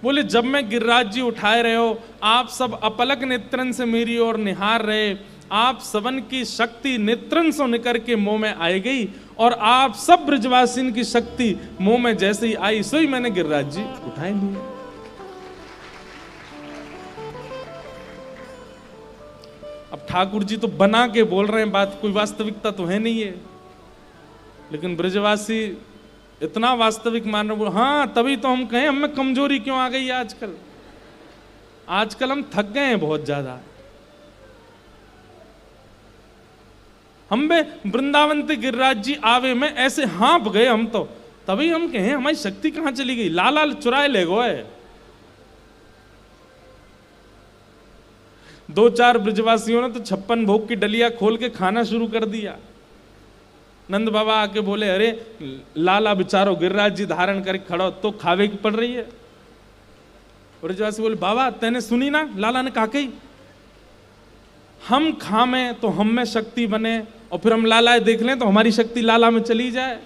बोले जब मैं गिरिराज जी उठाए रहे हो, आप सब अपलक नेत्रन से मेरी ओर निहार रहे, आप सबन की शक्ति नेत्रन से निकर के मुंह में आई गई, और आप सब ब्रजवासीन की शक्ति मुंह में जैसे ही आई सो ही मैंने गिरिराज जी उठाए लिए। अब ठाकुर जी तो बना के बोल रहे हैं बात, कोई वास्तविकता तो है नहीं है, लेकिन ब्रजवासी इतना वास्तविक मान रहे। हाँ तभी तो हम कहें हमें कमजोरी क्यों आ गई आजकल। आजकल हम थक गए हैं बहुत ज्यादा। हम बे वृंदावन ते गिरिराज जी आवे में ऐसे हाँप गए हम तो, तभी हम कहें हमारी शक्ति कहां चली गई। लाला चुराए ले गए। दो चार ब्रजवासियों ने तो 56 भोग की डलिया खोल के खाना शुरू कर दिया। नंद बाबा आके बोले अरे लाला बेचारो गिरिराज जी धारण करके खड़ा तो खावे की पड़ रही है। ब्रजवासी बोले बाबा तेने सुनी ना, लाला ने कहा कही हम खामे तो हम में शक्ति बने, और फिर हम लाला देख लें तो हमारी शक्ति लाला में चली जाए।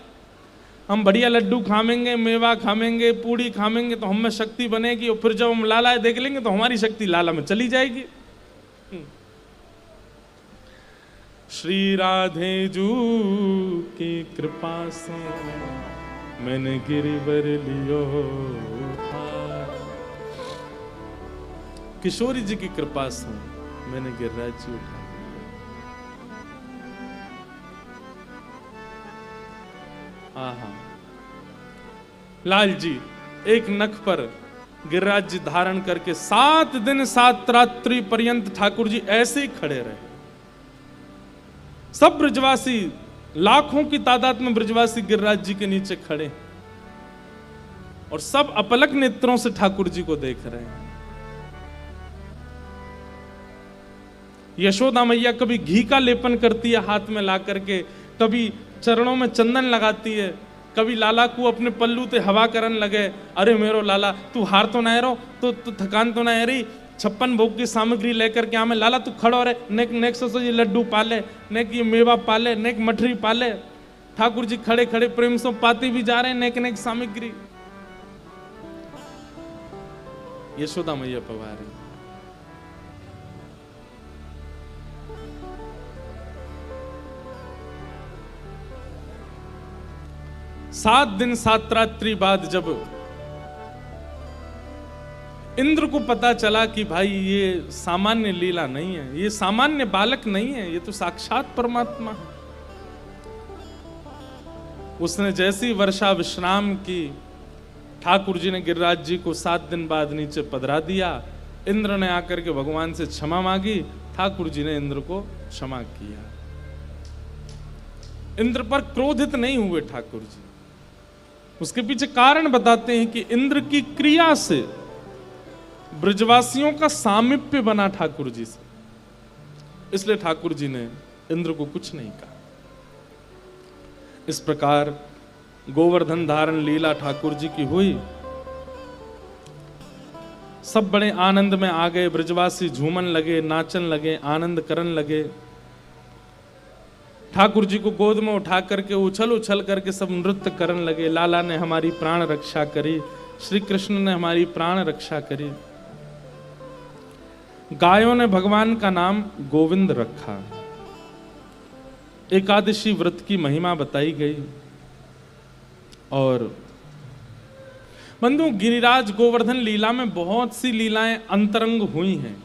हम बढ़िया लड्डू खामेंगे, मेवा खामेंगे, पूड़ी खामेंगे तो हम में शक्ति बनेगी, और फिर जब हम लाला देख लेंगे तो हमारी शक्ति लाला में चली जाएगी। श्री राधे जू की कृपा से मैंने गिरिवर लियो उठाए। किशोरी जी की कृपा से मैंने गिरिराज जी उठा। आहा लाल जी एक नख पर गिरिराज जी धारण करके 7 दिन 7 रात्रि पर्यंत ठाकुर जी ऐसे ही खड़े रहे। सब ब्रजवासी, लाखों की तादाद में ब्रजवासी गिरिराज जी के नीचे खड़े, और सब अपलक नेत्रों से ठाकुर जी को देख रहे हैं। यशोदा मैया कभी घी का लेपन करती है हाथ में ला करके, कभी चरणों में चंदन लगाती है, कभी लाला को अपने पल्लू ते हवा करन लगे। अरे मेरो लाला तू हार तो ना रो, तो थकान तो ना रही, 56 भोग की सामग्री लेकर के आमे लाला तू खड़ो रे, नेक नेक सो ये लड्डू पाले, नेक ये मेवा पाले, नेक मठरी पाले। ठाकुर जी खड़े खड़े प्रेम से पाती भी जा रहे हैं नेक नेक सामग्री। यशोदा मैया पवारी। 7 दिन 7 रात्रि बाद जब इंद्र को पता चला कि भाई ये सामान्य लीला नहीं है, ये सामान्य बालक नहीं है, ये तो साक्षात परमात्मा है। उसने जैसी वर्षा विश्राम की, ठाकुर जी ने गिरिराज जी को 7 दिन बाद नीचे पधरा दिया। इंद्र ने आकर के भगवान से क्षमा मांगी, ठाकुर जी ने इंद्र को क्षमा किया। इंद्र पर क्रोधित नहीं हुए ठाकुर जी। उसके पीछे कारण बताते हैं कि इंद्र की क्रिया से ब्रजवासियों का सामीप्य बना ठाकुर जी से, इसलिए ठाकुर जी ने इंद्र को कुछ नहीं कहा। इस प्रकार गोवर्धन धारण लीला ठाकुर जी की हुई। सब बड़े आनंद में आ गए, ब्रजवासी झूमन लगे, नाचन लगे, आनंद करन लगे। ठाकुर जी को गोद में उठा करके उछल उछल करके सब नृत्य करन लगे। लाला ने हमारी प्राण रक्षा करी, श्री कृष्ण ने हमारी प्राण रक्षा करी। गायों ने भगवान का नाम गोविंद रखा। एकादशी व्रत की महिमा बताई गई। और बंधु, गिरिराज गोवर्धन लीला में बहुत सी लीलाएं अंतरंग हुई हैं।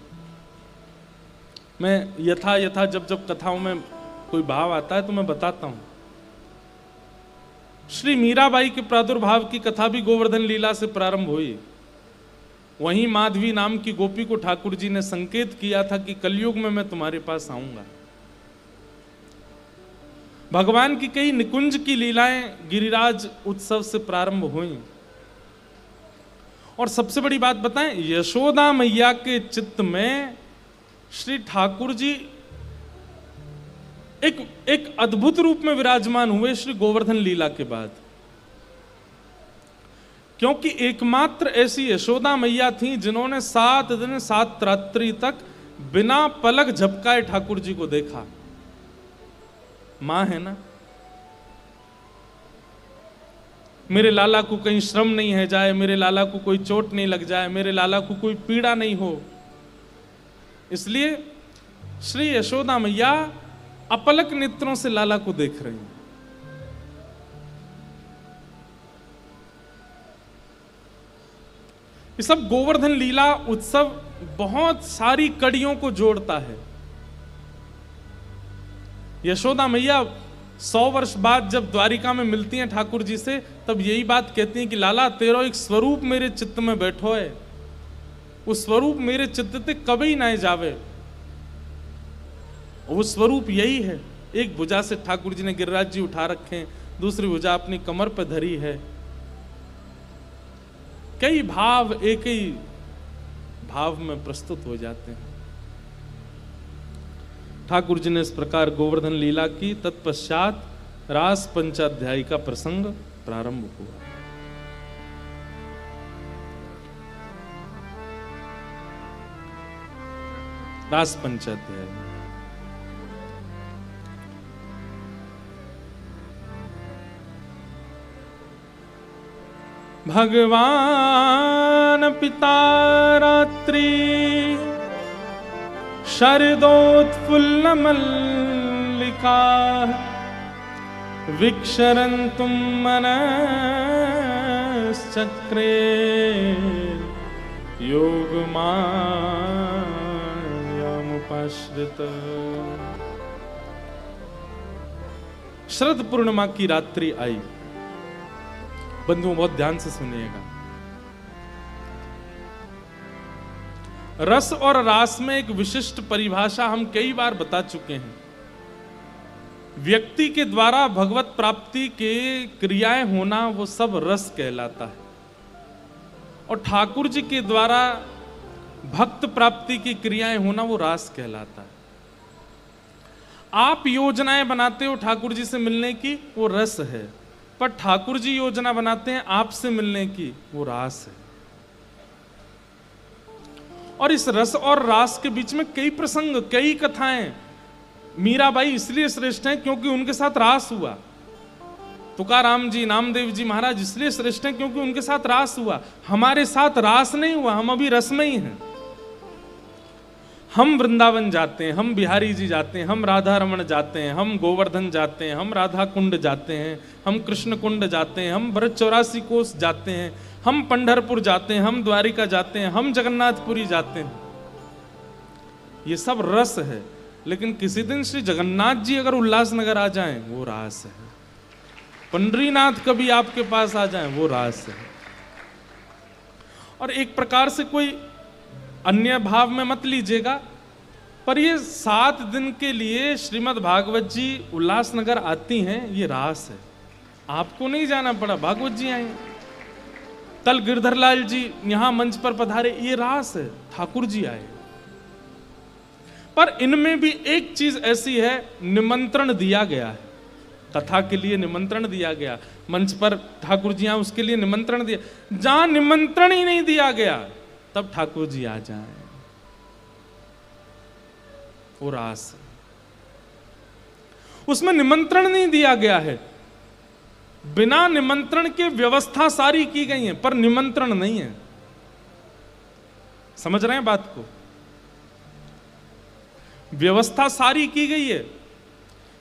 मैं यथा यथा जब जब कथाओं में कोई भाव आता है तो मैं बताता हूं। श्री मीराबाई के प्रादुर्भाव की कथा भी गोवर्धन लीला से प्रारंभ हुई। वहीं माधवी नाम की गोपी को ठाकुर जी ने संकेत किया था कि कलयुग में मैं तुम्हारे पास आऊंगा। भगवान की कई निकुंज की लीलाएं गिरिराज उत्सव से प्रारंभ हुई। और सबसे बड़ी बात बताएं, यशोदा मैया के चित्त में श्री ठाकुर जी एक अद्भुत रूप में विराजमान हुए श्री गोवर्धन लीला के बाद। क्योंकि एकमात्र ऐसी यशोदा मैया थी जिन्होंने 7 दिन 7 रात्रि तक बिना पलक झपकाए ठाकुर जी को देखा। मां है ना, मेरे लाला को कहीं श्रम नहीं है जाए, मेरे लाला को कोई चोट नहीं लग जाए, मेरे लाला को कोई पीड़ा नहीं हो। इसलिए श्री यशोदा मैया अपलक नेत्रों से लाला को देख रही हैं। ये सब गोवर्धन लीला उत्सव बहुत सारी कड़ियों को जोड़ता है। यशोदा मैया 100 वर्ष बाद जब द्वारिका में मिलती हैं ठाकुर जी से, तब यही बात कहती हैं कि लाला तेरो एक स्वरूप मेरे चित्त में बैठो है, वो स्वरूप मेरे चित्त ते कभी ना जावे। वो स्वरूप यही है। एक भुजा से ठाकुर जी ने गिरिराज जी उठा रखे हैं, दूसरी भुजा अपनी कमर पर धरी है। कई भाव एक ही भाव में प्रस्तुत हो जाते हैं। ठाकुर जी ने इस प्रकार गोवर्धन लीला की। तत्पश्चात रास पंचाध्यायी का प्रसंग प्रारंभ हुआ। रास पंचाध्याय भगवान पिता रात्रि शरदोत्फुल्ल मल्लिका विक्षरन्तुं मनश्चक्रे योगमायामुपाश्रित। शरद पूर्णिमा की रात्रि आई। बंधुओं बहुत ध्यान से सुनिएगा। रस और रास में एक विशिष्ट परिभाषा हम कई बार बता चुके हैं। व्यक्ति के द्वारा भगवत प्राप्ति के क्रियाएं होना वो सब रस कहलाता है, और ठाकुर जी के द्वारा भक्त प्राप्ति की क्रियाएं होना वो रास कहलाता है। आप योजनाएं बनाते हो ठाकुर जी से मिलने की, वो रस है, पर ठाकुर जी योजना बनाते हैं आपसे मिलने की, वो रास है। और इस रस और रास के बीच में कई प्रसंग, कई कथाएं। मीराबाई इसलिए श्रेष्ठ हैं क्योंकि उनके साथ रास हुआ। तुकाराम जी, नामदेव जी महाराज इसलिए श्रेष्ठ हैं क्योंकि उनके साथ रास हुआ। हमारे साथ रास नहीं हुआ, हम अभी रस में ही हैं। हम वृंदावन जाते हैं, हम बिहारी जी जाते हैं, हम राधा रमण जाते हैं, हम गोवर्धन जाते हैं, हम राधा कुंड जाते हैं, हम कृष्ण कुंड जाते हैं, हम भरत 84 कोस जाते हैं, हम पंढरपुर जाते हैं, हम द्वारिका जाते हैं, हम जगन्नाथपुरी जाते हैं। ये सब रस है। लेकिन किसी दिन श्री जगन्नाथ जी अगर उल्लासनगर आ जाएं, वो रास है। पंडरीनाथ कभी आपके पास आ जाएं, वो रास है। और एक प्रकार से कोई अन्य भाव में मत लीजिएगा, पर ये 7 दिन के लिए श्रीमद् भागवत जी उल्लासनगर आती हैं, ये रास है। आपको नहीं जाना पड़ा, भागवत जी आए। कल गिरधरलाल जी यहां मंच पर पधारे, ये रास है, ठाकुर जी आए। पर इनमें भी एक चीज ऐसी है, निमंत्रण दिया गया है। कथा के लिए निमंत्रण दिया गया, मंच पर ठाकुर जी आए उसके लिए निमंत्रण दिया। जहां निमंत्रण ही नहीं दिया गया तब ठाकुर जी आ जाए, वो रास। उसमें निमंत्रण नहीं दिया गया है, बिना निमंत्रण के व्यवस्था सारी की गई है, पर निमंत्रण नहीं है। समझ रहे हैं बात को? व्यवस्था सारी की गई है,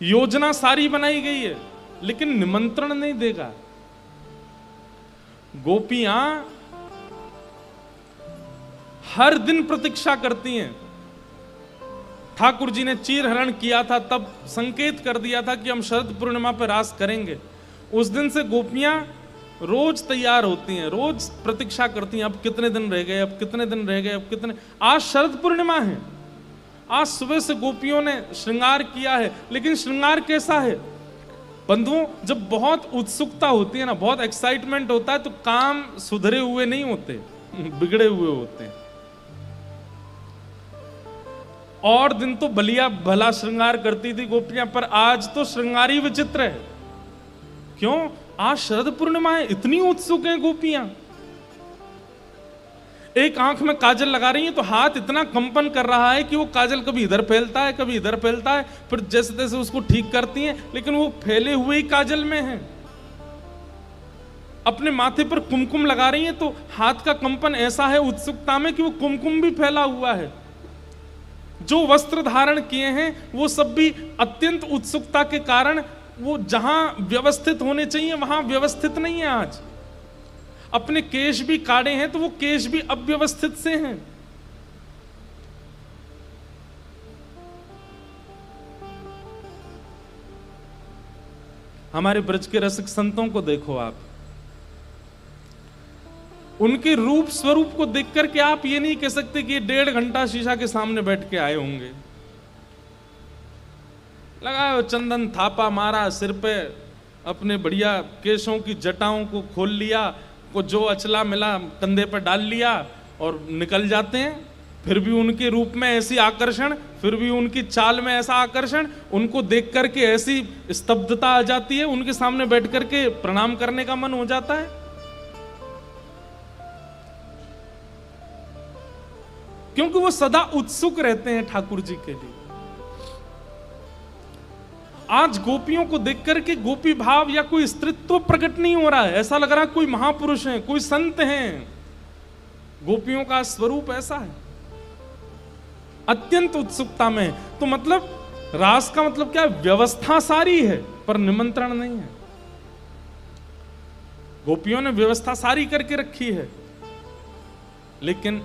योजना सारी बनाई गई है, लेकिन निमंत्रण नहीं देगा। गोपियां हर दिन प्रतीक्षा करती हैं। ठाकुर जी ने चीर हरण किया था, तब संकेत कर दिया था कि हम शरद पूर्णिमा पर रास करेंगे। उस दिन से गोपियां रोज तैयार होती हैं, रोज प्रतीक्षा करती हैं, अब कितने दिन रह गए, अब कितने दिन रह गए, अब कितने। आज शरद पूर्णिमा है, आज सुबह से गोपियों ने श्रृंगार किया है, लेकिन श्रृंगार कैसा है बंधुओं? जब बहुत उत्सुकता होती है ना, बहुत एक्साइटमेंट होता है, तो काम सुधरे हुए नहीं होते, बिगड़े हुए होते हैं। और दिन तो बलिया भला श्रृंगार करती थी गोपियां, पर आज तो श्रृंगार ही विचित्र है। क्यों? आज शरद पूर्णिमा है, इतनी उत्सुक हैं गोपियां। एक आंख में काजल लगा रही है तो हाथ इतना कंपन कर रहा है कि वो काजल कभी इधर फैलता है, कभी इधर फैलता है, फिर जैसे तैसे उसको ठीक करती हैं, लेकिन वो फैले हुए ही काजल में है। अपने माथे पर कुमकुम लगा रही है तो हाथ का कंपन ऐसा है उत्सुकता में कि वो कुमकुम भी फैला हुआ है। जो वस्त्र धारण किए हैं वो सब भी अत्यंत उत्सुकता के कारण वो जहां व्यवस्थित होने चाहिए वहां व्यवस्थित नहीं है। आज अपने केश भी काढ़े हैं तो वो केश भी अव्यवस्थित से हैं। हमारे ब्रज के रसिक संतों को देखो आप, उनके रूप स्वरूप को देख करके आप ये नहीं कह सकते कि 1.5 घंटा शीशा के सामने बैठ के आए होंगे। लगाओ चंदन, थापा मारा सिर पे, अपने बढ़िया केशों की जटाओं को खोल लिया, को जो अचला मिला कंधे पर डाल लिया और निकल जाते हैं। फिर भी उनके रूप में ऐसी आकर्षण, फिर भी उनकी चाल में ऐसा आकर्षण, उनको देख करके ऐसी स्तब्धता आ जाती है, उनके सामने बैठ करके प्रणाम करने का मन हो जाता है। क्योंकि वो सदा उत्सुक रहते हैं ठाकुर जी के लिए। आज गोपियों को देख करके गोपी भाव या कोई स्त्रीत्व प्रकट नहीं हो रहा है, ऐसा लग रहा है कोई महापुरुष हैं, कोई संत हैं। गोपियों का स्वरूप ऐसा है, अत्यंत उत्सुकता में। तो मतलब रास का मतलब क्या? व्यवस्था सारी है पर निमंत्रण नहीं है। गोपियों ने व्यवस्था सारी करके रखी है, लेकिन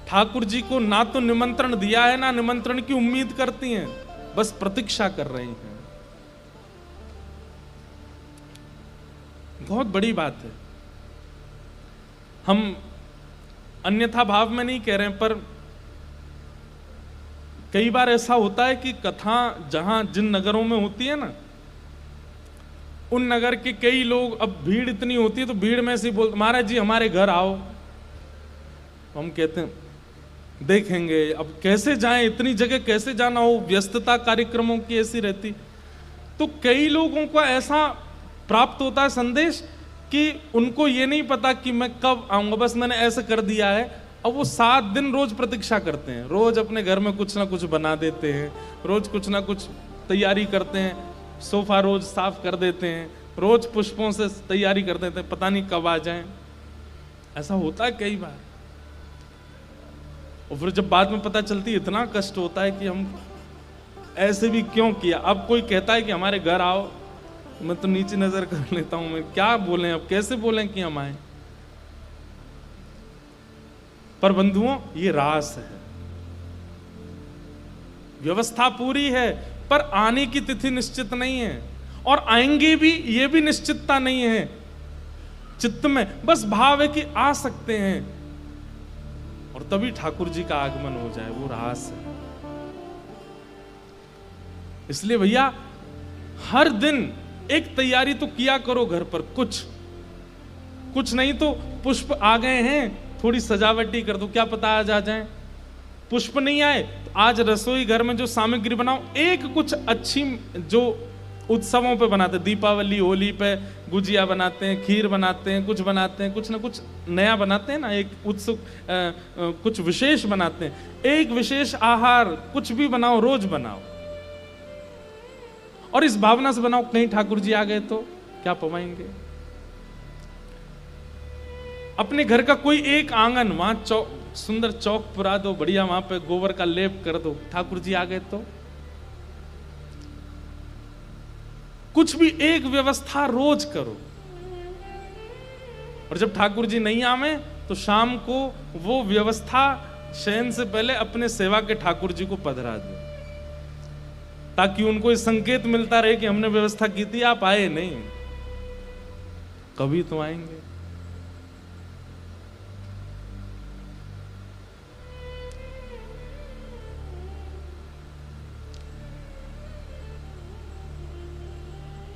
ठाकुर जी को ना तो निमंत्रण दिया है, ना निमंत्रण की उम्मीद करती हैं, बस प्रतीक्षा कर रही हैं। बहुत बड़ी बात है। हम अन्यथा भाव में नहीं कह रहे हैं, पर कई बार ऐसा होता है कि कथा जहां जिन नगरों में होती है ना, उन नगर के कई लोग, अब भीड़ इतनी होती है तो भीड़ में से बोलते महाराज जी हमारे घर आओ। तो हम कहते हैं देखेंगे, अब कैसे जाएं, इतनी जगह कैसे जाना हो, व्यस्तता कार्यक्रमों की ऐसी रहती। तो कई लोगों को ऐसा प्राप्त होता है संदेश कि उनको ये नहीं पता कि मैं कब आऊंगा, बस मैंने ऐसे कर दिया है। अब वो 7 दिन रोज प्रतीक्षा करते हैं, रोज अपने घर में कुछ ना कुछ बना देते हैं, रोज कुछ ना कुछ तैयारी करते हैं, सोफा रोज साफ कर देते हैं, रोज पुष्पों से तैयारी कर देते हैं, पता नहीं कब आ जाएं। ऐसा होता है कई बार। और फिर जब बाद में पता चलती है, इतना कष्ट होता है कि हम ऐसे भी क्यों किया। अब कोई कहता है कि हमारे घर आओ, मैं तो नीचे नजर कर लेता हूं, मैं क्या बोलें, अब कैसे बोलें कि हम आए। पर बंधुओं ये रास है, व्यवस्था पूरी है, पर आने की तिथि निश्चित नहीं है, और आएंगे भी ये भी निश्चितता नहीं है चित्त में। बस भाव है कि आ सकते हैं और तभी ठाकुर जी का आगमन हो जाए, वो रास है। इसलिए भैया हर दिन एक तैयारी तो किया करो घर पर, कुछ नहीं तो पुष्प आ गए हैं, थोड़ी सजावटी कर दो, क्या पता आज आ जाए। पुष्प नहीं आए तो आज रसोई घर में जो सामग्री बनाओ, एक कुछ अच्छी जो उत्सवों पे बनाते, दीपावली होली पे गुजिया बनाते हैं, खीर बनाते हैं, कुछ बनाते हैं, कुछ ना कुछ नया बनाते हैं ना, एक उत्सुक कुछ विशेष बनाते हैं। एक विशेष आहार कुछ भी बनाओ, रोज बनाओ, और इस भावना से बनाओ, कहीं ठाकुर जी आ गए तो क्या पवाएंगे। अपने घर का कोई एक आंगन वहां सुंदर चौक पुरा दो, बढ़िया, वहां पे गोबर का लेप कर दो, ठाकुर जी आ गए तो। कुछ भी एक व्यवस्था रोज करो। और जब ठाकुर जी नहीं आवे तो शाम को वो व्यवस्था शयन से पहले अपने सेवा के ठाकुर जी को पधरा दे, ताकि उनको इस संकेत मिलता रहे कि हमने व्यवस्था की थी, आप आए नहीं, कभी तो आएंगे।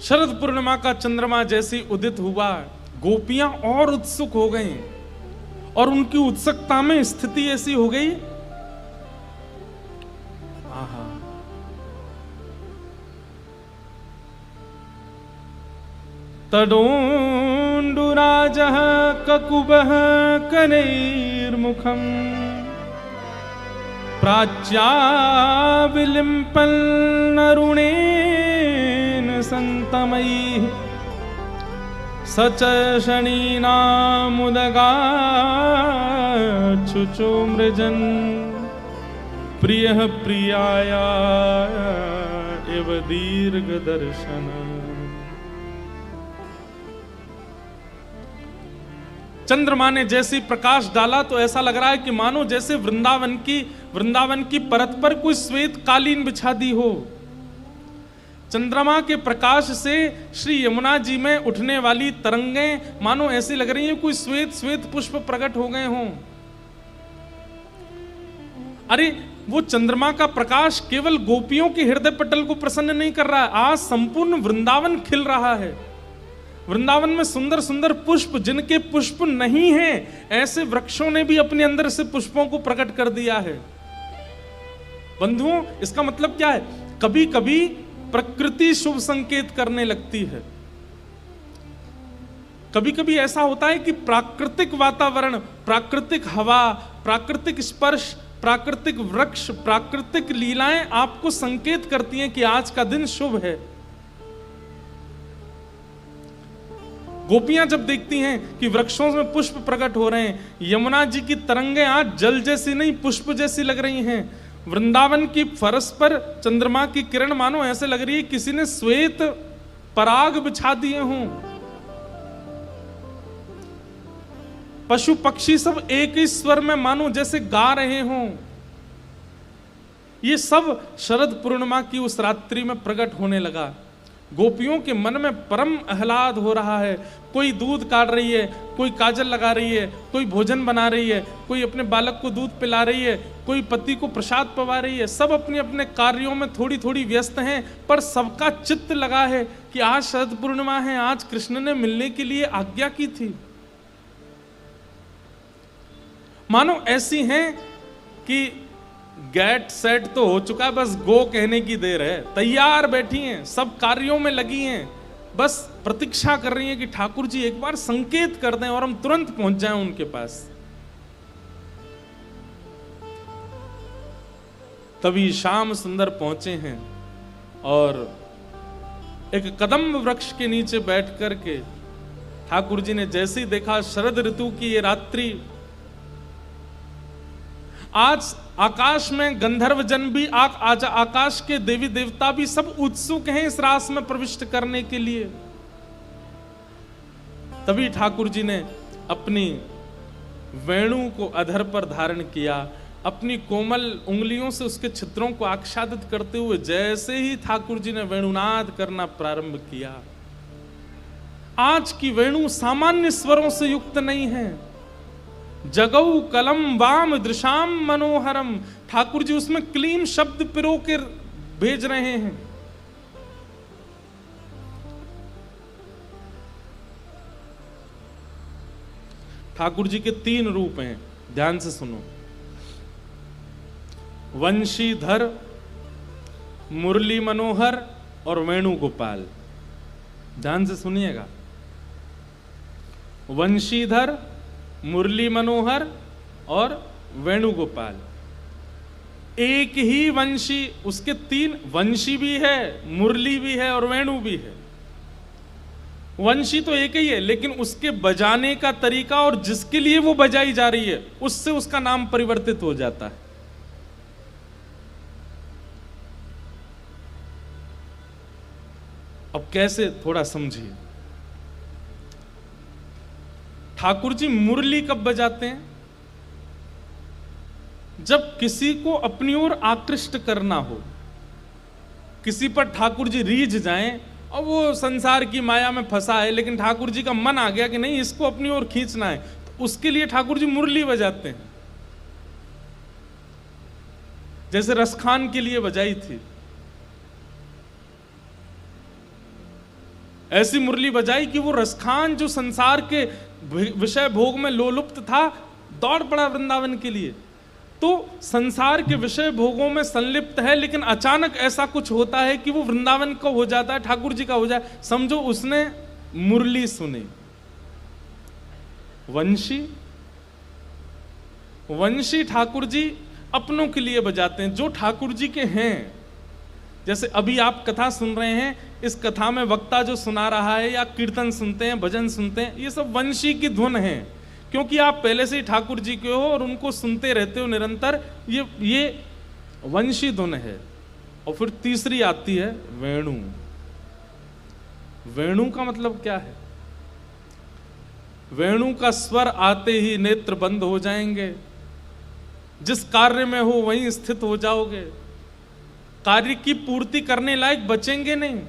शरद पूर्णिमा का चंद्रमा जैसी उदित हुआ, गोपियां और उत्सुक हो गईं और उनकी उत्सुकता में स्थिति ऐसी हो गई, आहा, तडोण्डुराजः ककुबः कनैर्मुखम् प्राच्याविलिम्पन्नरुणेन सन्तमैः स च शनीनामुदगाच्छुचो मृजन् प्रियः प्रियाया एव दीर्घदर्शन। चंद्रमा ने जैसे प्रकाश डाला तो ऐसा लग रहा है कि मानो जैसे वृंदावन की परत पर कोई श्वेत कालीन बिछा दी हो। चंद्रमा के प्रकाश से श्री यमुना जी में उठने वाली तरंगें मानो ऐसी लग रही हैं कोई श्वेत श्वेत पुष्प प्रकट हो गए हों। अरे वो चंद्रमा का प्रकाश केवल गोपियों के हृदय पटल को प्रसन्न नहीं कर रहा है, आज संपूर्ण वृंदावन खिल रहा है। वृंदावन में सुंदर सुंदर पुष्प, जिनके पुष्प नहीं हैं, ऐसे वृक्षों ने भी अपने अंदर से पुष्पों को प्रकट कर दिया है। बंधुओं, इसका मतलब क्या है? कभी कभी प्रकृति शुभ संकेत करने लगती है। कभी कभी ऐसा होता है कि प्राकृतिक वातावरण, प्राकृतिक हवा, प्राकृतिक स्पर्श, प्राकृतिक वृक्ष, प्राकृतिक लीलाएं आपको संकेत करती हैं कि आज का दिन शुभ है। गोपियां जब देखती हैं कि वृक्षों में पुष्प प्रकट हो रहे हैं, यमुना जी की तरंगें आज जल जैसी नहीं पुष्प जैसी लग रही हैं, वृंदावन की फरस पर चंद्रमा की किरण मानो ऐसे लग रही है किसी ने श्वेत पराग बिछा दिए हों। पशु पक्षी सब एक ही स्वर में मानो जैसे गा रहे हों। ये सब शरद पूर्णिमा की उस रात्रि में प्रकट होने लगा। गोपियों के मन में परम आह्लाद हो रहा है। कोई दूध काट रही है, कोई काजल लगा रही है, कोई भोजन बना रही है, कोई अपने बालक को दूध पिला रही है, कोई पति को प्रसाद पवा रही है। सब अपने अपने कार्यों में थोड़ी थोड़ी व्यस्त हैं, पर सबका चित्त लगा है कि आज शरद पूर्णिमा है, आज कृष्ण ने मिलने के लिए आज्ञा की थी। मानो ऐसी हैं कि गेट सेट तो हो चुका है, बस गो कहने की देर है। तैयार बैठी हैं, सब कार्यों में लगी हैं, बस प्रतीक्षा कर रही हैं कि ठाकुर जी एक बार संकेत कर दें और हम तुरंत पहुंच जाएं उनके पास। तभी श्याम सुंदर पहुंचे हैं और एक कदम्ब वृक्ष के नीचे बैठ करके ठाकुर जी ने जैसे ही देखा शरद ऋतु की ये रात्रि, आज आकाश में गंधर्व जन भी, आज आकाश के देवी देवता भी सब उत्सुक हैं इस रास में प्रविष्ट करने के लिए। तभी ठाकुर जी ने अपनी वेणु को अधर पर धारण किया, अपनी कोमल उंगलियों से उसके छिद्रों को आच्छादित करते हुए जैसे ही ठाकुर जी ने वेणुनाद करना प्रारंभ किया, आज की वेणु सामान्य स्वरों से युक्त नहीं है। जगऊ कलम वाम दृशाम मनोहरम, ठाकुर जी उसमें क्लीम शब्द पिरो के भेज रहे हैं। ठाकुर जी के 3 रूप हैं, ध्यान से सुनो। वंशीधर, मुरली मनोहर और वेणुगोपाल। ध्यान से सुनिएगा। वंशीधर, मुरली मनोहर और वेणुगोपाल। एक ही वंशी, उसके 3 वंशी भी है, मुरली भी है और वेणु भी है। वंशी तो एक ही है, लेकिन उसके बजाने का तरीका और जिसके लिए वो बजाई जा रही है उससे उसका नाम परिवर्तित हो जाता है। अब कैसे, थोड़ा समझिए। ठाकुर जी मुरली कब बजाते हैं? जब किसी को अपनी ओर आकृष्ट करना हो, किसी पर ठाकुर जी रीझ जाएं और वो संसार की माया में फंसा है, लेकिन ठाकुर जी का मन आ गया कि नहीं इसको अपनी ओर खींचना है, तो उसके लिए ठाकुर जी मुरली बजाते हैं। जैसे रसखान के लिए बजाई थी, ऐसी मुरली बजाई कि वो रसखान जो संसार के विषय भोग में लोलुप्त था, दौड़ पड़ा वृंदावन के लिए। तो संसार के विषय भोगों में संलिप्त है, लेकिन अचानक ऐसा कुछ होता है कि वो वृंदावन का हो जाता है, ठाकुर जी का हो जाए। समझो उसने मुरली सुनी। वंशी ठाकुर जी अपनों के लिए बजाते हैं, जो ठाकुर जी के हैं। जैसे अभी आप कथा सुन रहे हैं, इस कथा में वक्ता जो सुना रहा है, या कीर्तन सुनते हैं, भजन सुनते हैं, ये सब वंशी की धुन है, क्योंकि आप पहले से ही ठाकुर जी के हो और उनको सुनते रहते हो निरंतर। ये वंशी धुन है। और फिर तीसरी आती है वेणु। वेणु का मतलब क्या है? वेणु का स्वर आते ही नेत्र बंद हो जाएंगे, जिस कार्य में हो वहीं स्थित हो जाओगे, कार्य की पूर्ति करने लायक बचेंगे नहीं।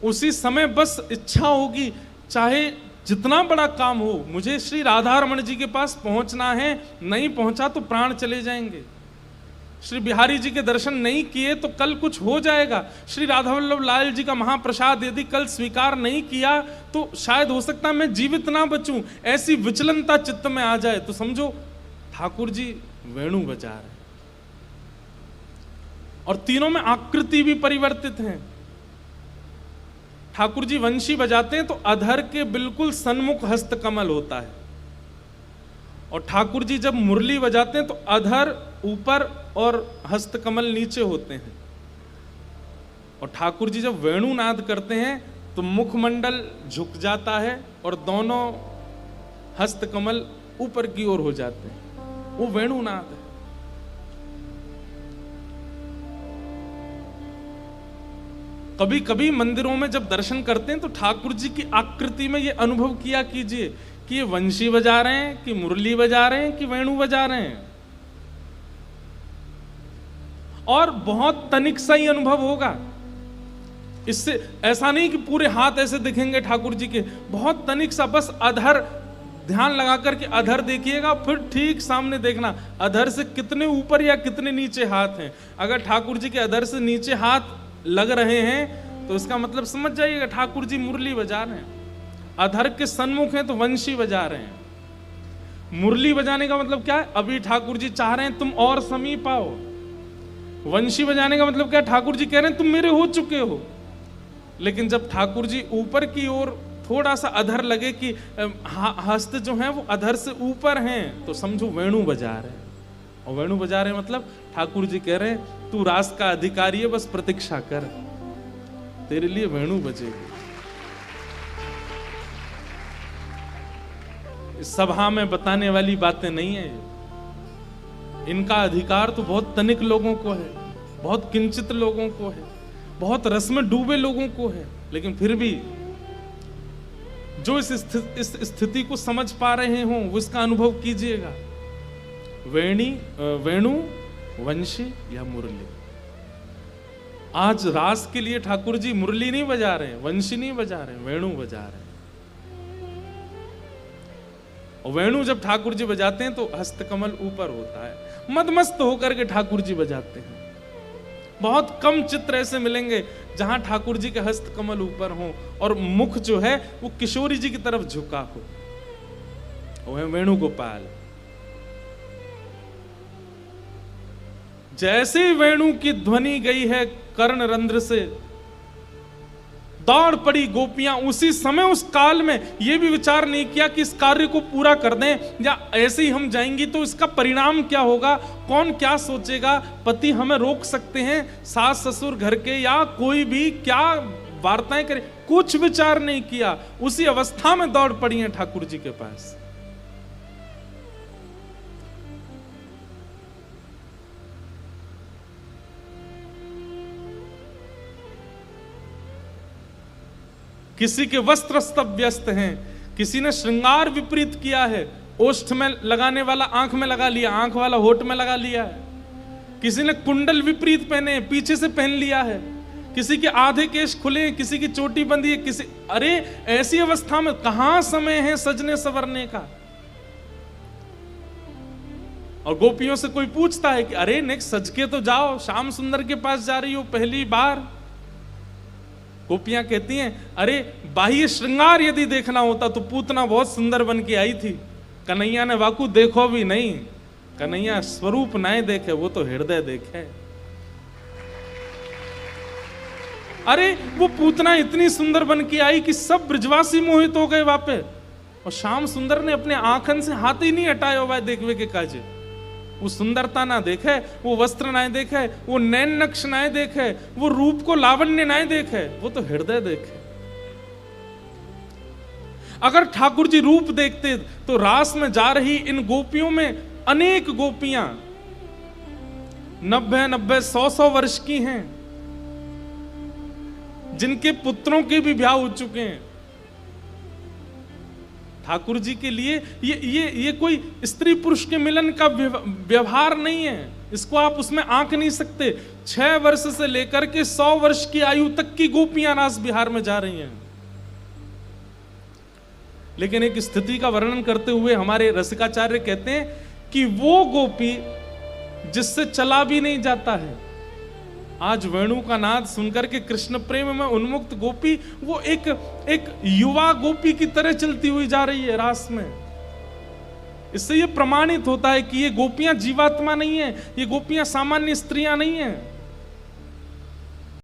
उसी समय बस इच्छा होगी, चाहे जितना बड़ा काम हो, मुझे श्री राधा रमण जी के पास पहुंचना है, नहीं पहुंचा तो प्राण चले जाएंगे। श्री बिहारी जी के दर्शन नहीं किए तो कल कुछ हो जाएगा। श्री राधा वल्लभ लाल जी का महाप्रसाद यदि कल स्वीकार नहीं किया तो शायद हो सकता है मैं जीवित ना बचूं। ऐसी विचलनता चित्त में आ जाए तो समझो ठाकुर जी वेणु बजा रहे हैं। और तीनों में आकृति भी परिवर्तित है। ठाकुर जी वंशी बजाते हैं तो अधर के बिल्कुल सन्मुख हस्त कमल होता है, और ठाकुर जी जब मुरली बजाते हैं तो अधर ऊपर और हस्त कमल नीचे होते हैं। और ठाकुर जी जब वेणु नाद करते हैं तो मुखमंडल झुक जाता है और दोनों हस्त कमल ऊपर की ओर हो जाते हैं। वो वेणु नाद है। कभी कभी मंदिरों में जब दर्शन करते हैं तो ठाकुर जी की आकृति में ये अनुभव किया कीजिए कि ये वंशी बजा रहे हैं, कि मुरली बजा रहे हैं, कि वेणु बजा रहे हैं। और बहुत तनिक सा ही अनुभव होगा। इससे ऐसा नहीं कि पूरे हाथ ऐसे दिखेंगे ठाकुर जी के, बहुत तनिक सा, बस अधर ध्यान लगा करके अधर देखिएगा, फिर ठीक सामने देखना अधर से कितने ऊपर या कितने नीचे हाथ हैं। अगर ठाकुर जी के अधर से नीचे हाथ लग रहे हैं तो इसका मतलब समझ जाइएगा ठाकुर जी मुरली बजा रहे हैं। अधर के सन्मुख हैं तो वंशी बजा रहे हैं। मुरली बजाने का मतलब क्या है? अभी ठाकुर जी चाह रहे हैं तुम और समीप आओ। वंशी बजाने का मतलब क्या है? ठाकुर जी कह रहे हैं तुम मेरे हो चुके हो। लेकिन जब ठाकुर जी ऊपर की ओर थोड़ा सा अधर लगे कि हस्त जो है वो अधर से ऊपर हैं, तो समझो वेणु बजा रहे हैं। और वेणु बजा रहे हैं मतलब ठाकुर जी कह रहे हैं तू रास का अधिकारी है, बस प्रतीक्षा कर, तेरे लिए वेणु बजेगी। इस सभा में बताने वाली बातें नहीं है। इनका अधिकार तो बहुत तनिक लोगों को है, बहुत किंचित लोगों को है, बहुत रस में डूबे लोगों को है। लेकिन फिर भी जो इस स्थिति को समझ पा रहे हो वो इसका अनुभव कीजिएगा। वेणु, वंशी या मुरली। आज रास के लिए ठाकुर जी मुरली नहीं बजा रहे हैं, वंशी नहीं बजा रहे हैं, वेणु बजा रहे हैं। और वेणु जब ठाकुर जी बजाते हैं तो हस्तकमल ऊपर होता है। मदमस्त होकर के ठाकुर जी बजाते हैं। बहुत कम चित्र ऐसे मिलेंगे जहां ठाकुर जी के हस्त कमल ऊपर हो और मुख जो है वो किशोरी जी की तरफ झुका हो। वो वेणुगोपाल। जैसे वेणु की ध्वनि गई है कर्ण रंध्र से, दौड़ पड़ी गोपियां। उसी समय उस काल में यह भी विचार नहीं किया कि इस कार्य को पूरा कर दें, या ऐसे ही हम जाएंगी तो इसका परिणाम क्या होगा, कौन क्या सोचेगा, पति हमें रोक सकते हैं, सास ससुर घर के या कोई भी क्या वार्ताएं करे, कुछ विचार नहीं किया। उसी अवस्था में दौड़ पड़ी हैं ठाकुर जी के पास। किसी के वस्त्र अस्त व्यस्त हैं, किसी ने श्रृंगार विपरीत किया है, ओष्ठ में लगाने वाला आंख में लगा लिया, आंख वाला होठ में लगा लिया है, किसी ने कुंडल विपरीत पहने, पीछे से पहन लिया है, किसी के आधे केश खुले, किसी की चोटी बंधी है, किसी, अरे ऐसी अवस्था में कहां समय है सजने संवरने का। और गोपियों से कोई पूछता है कि अरे नेक्स्ट सज के तो जाओ, श्याम सुंदर के पास जा रही हो पहली बार। गोपियां कहती हैं अरे बाह्य श्रृंगार यदि देखना होता तो पूतना बहुत सुंदर बन के आई थी। कन्हैया ने वाकू देखो भी नहीं, कन्हैया स्वरूप नाय देखे, वो तो हृदय देखे। अरे वो पूतना इतनी सुंदर बन के आई कि सब ब्रजवासी मोहित हो गए वापे, और श्याम सुंदर ने अपने आंखन से हाथ ही नहीं हटाया हुआ देखवे के काजे। वो सुंदरता ना देखे, वो वस्त्र ना देखे, वो नैन नक्श ना देखे, वो रूप को लावण्य ना देखे, वो तो हृदय देखे। अगर ठाकुर जी रूप देखते तो रास में जा रही इन गोपियों में अनेक गोपियां 90-90, 100-100 वर्ष की हैं, जिनके पुत्रों के भी ब्याह हो चुके हैं। ठाकुर जी के लिए ये कोई स्त्री पुरुष के मिलन का व्यवहार नहीं है, इसको आप उसमें आंक नहीं सकते। 6 वर्ष से लेकर के 100 वर्ष की आयु तक की गोपियां रास बिहार में जा रही हैं। लेकिन एक स्थिति का वर्णन करते हुए हमारे रसिकाचार्य कहते हैं कि वो गोपी जिससे चला भी नहीं जाता है, आज वेणु का नाद सुनकर के कृष्ण प्रेम में उन्मुक्त गोपी वो एक युवा गोपी की तरह चलती हुई जा रही है रास में। इससे ये प्रमाणित होता है कि ये गोपियां जीवात्मा नहीं है, ये गोपियां सामान्य स्त्रियां नहीं है।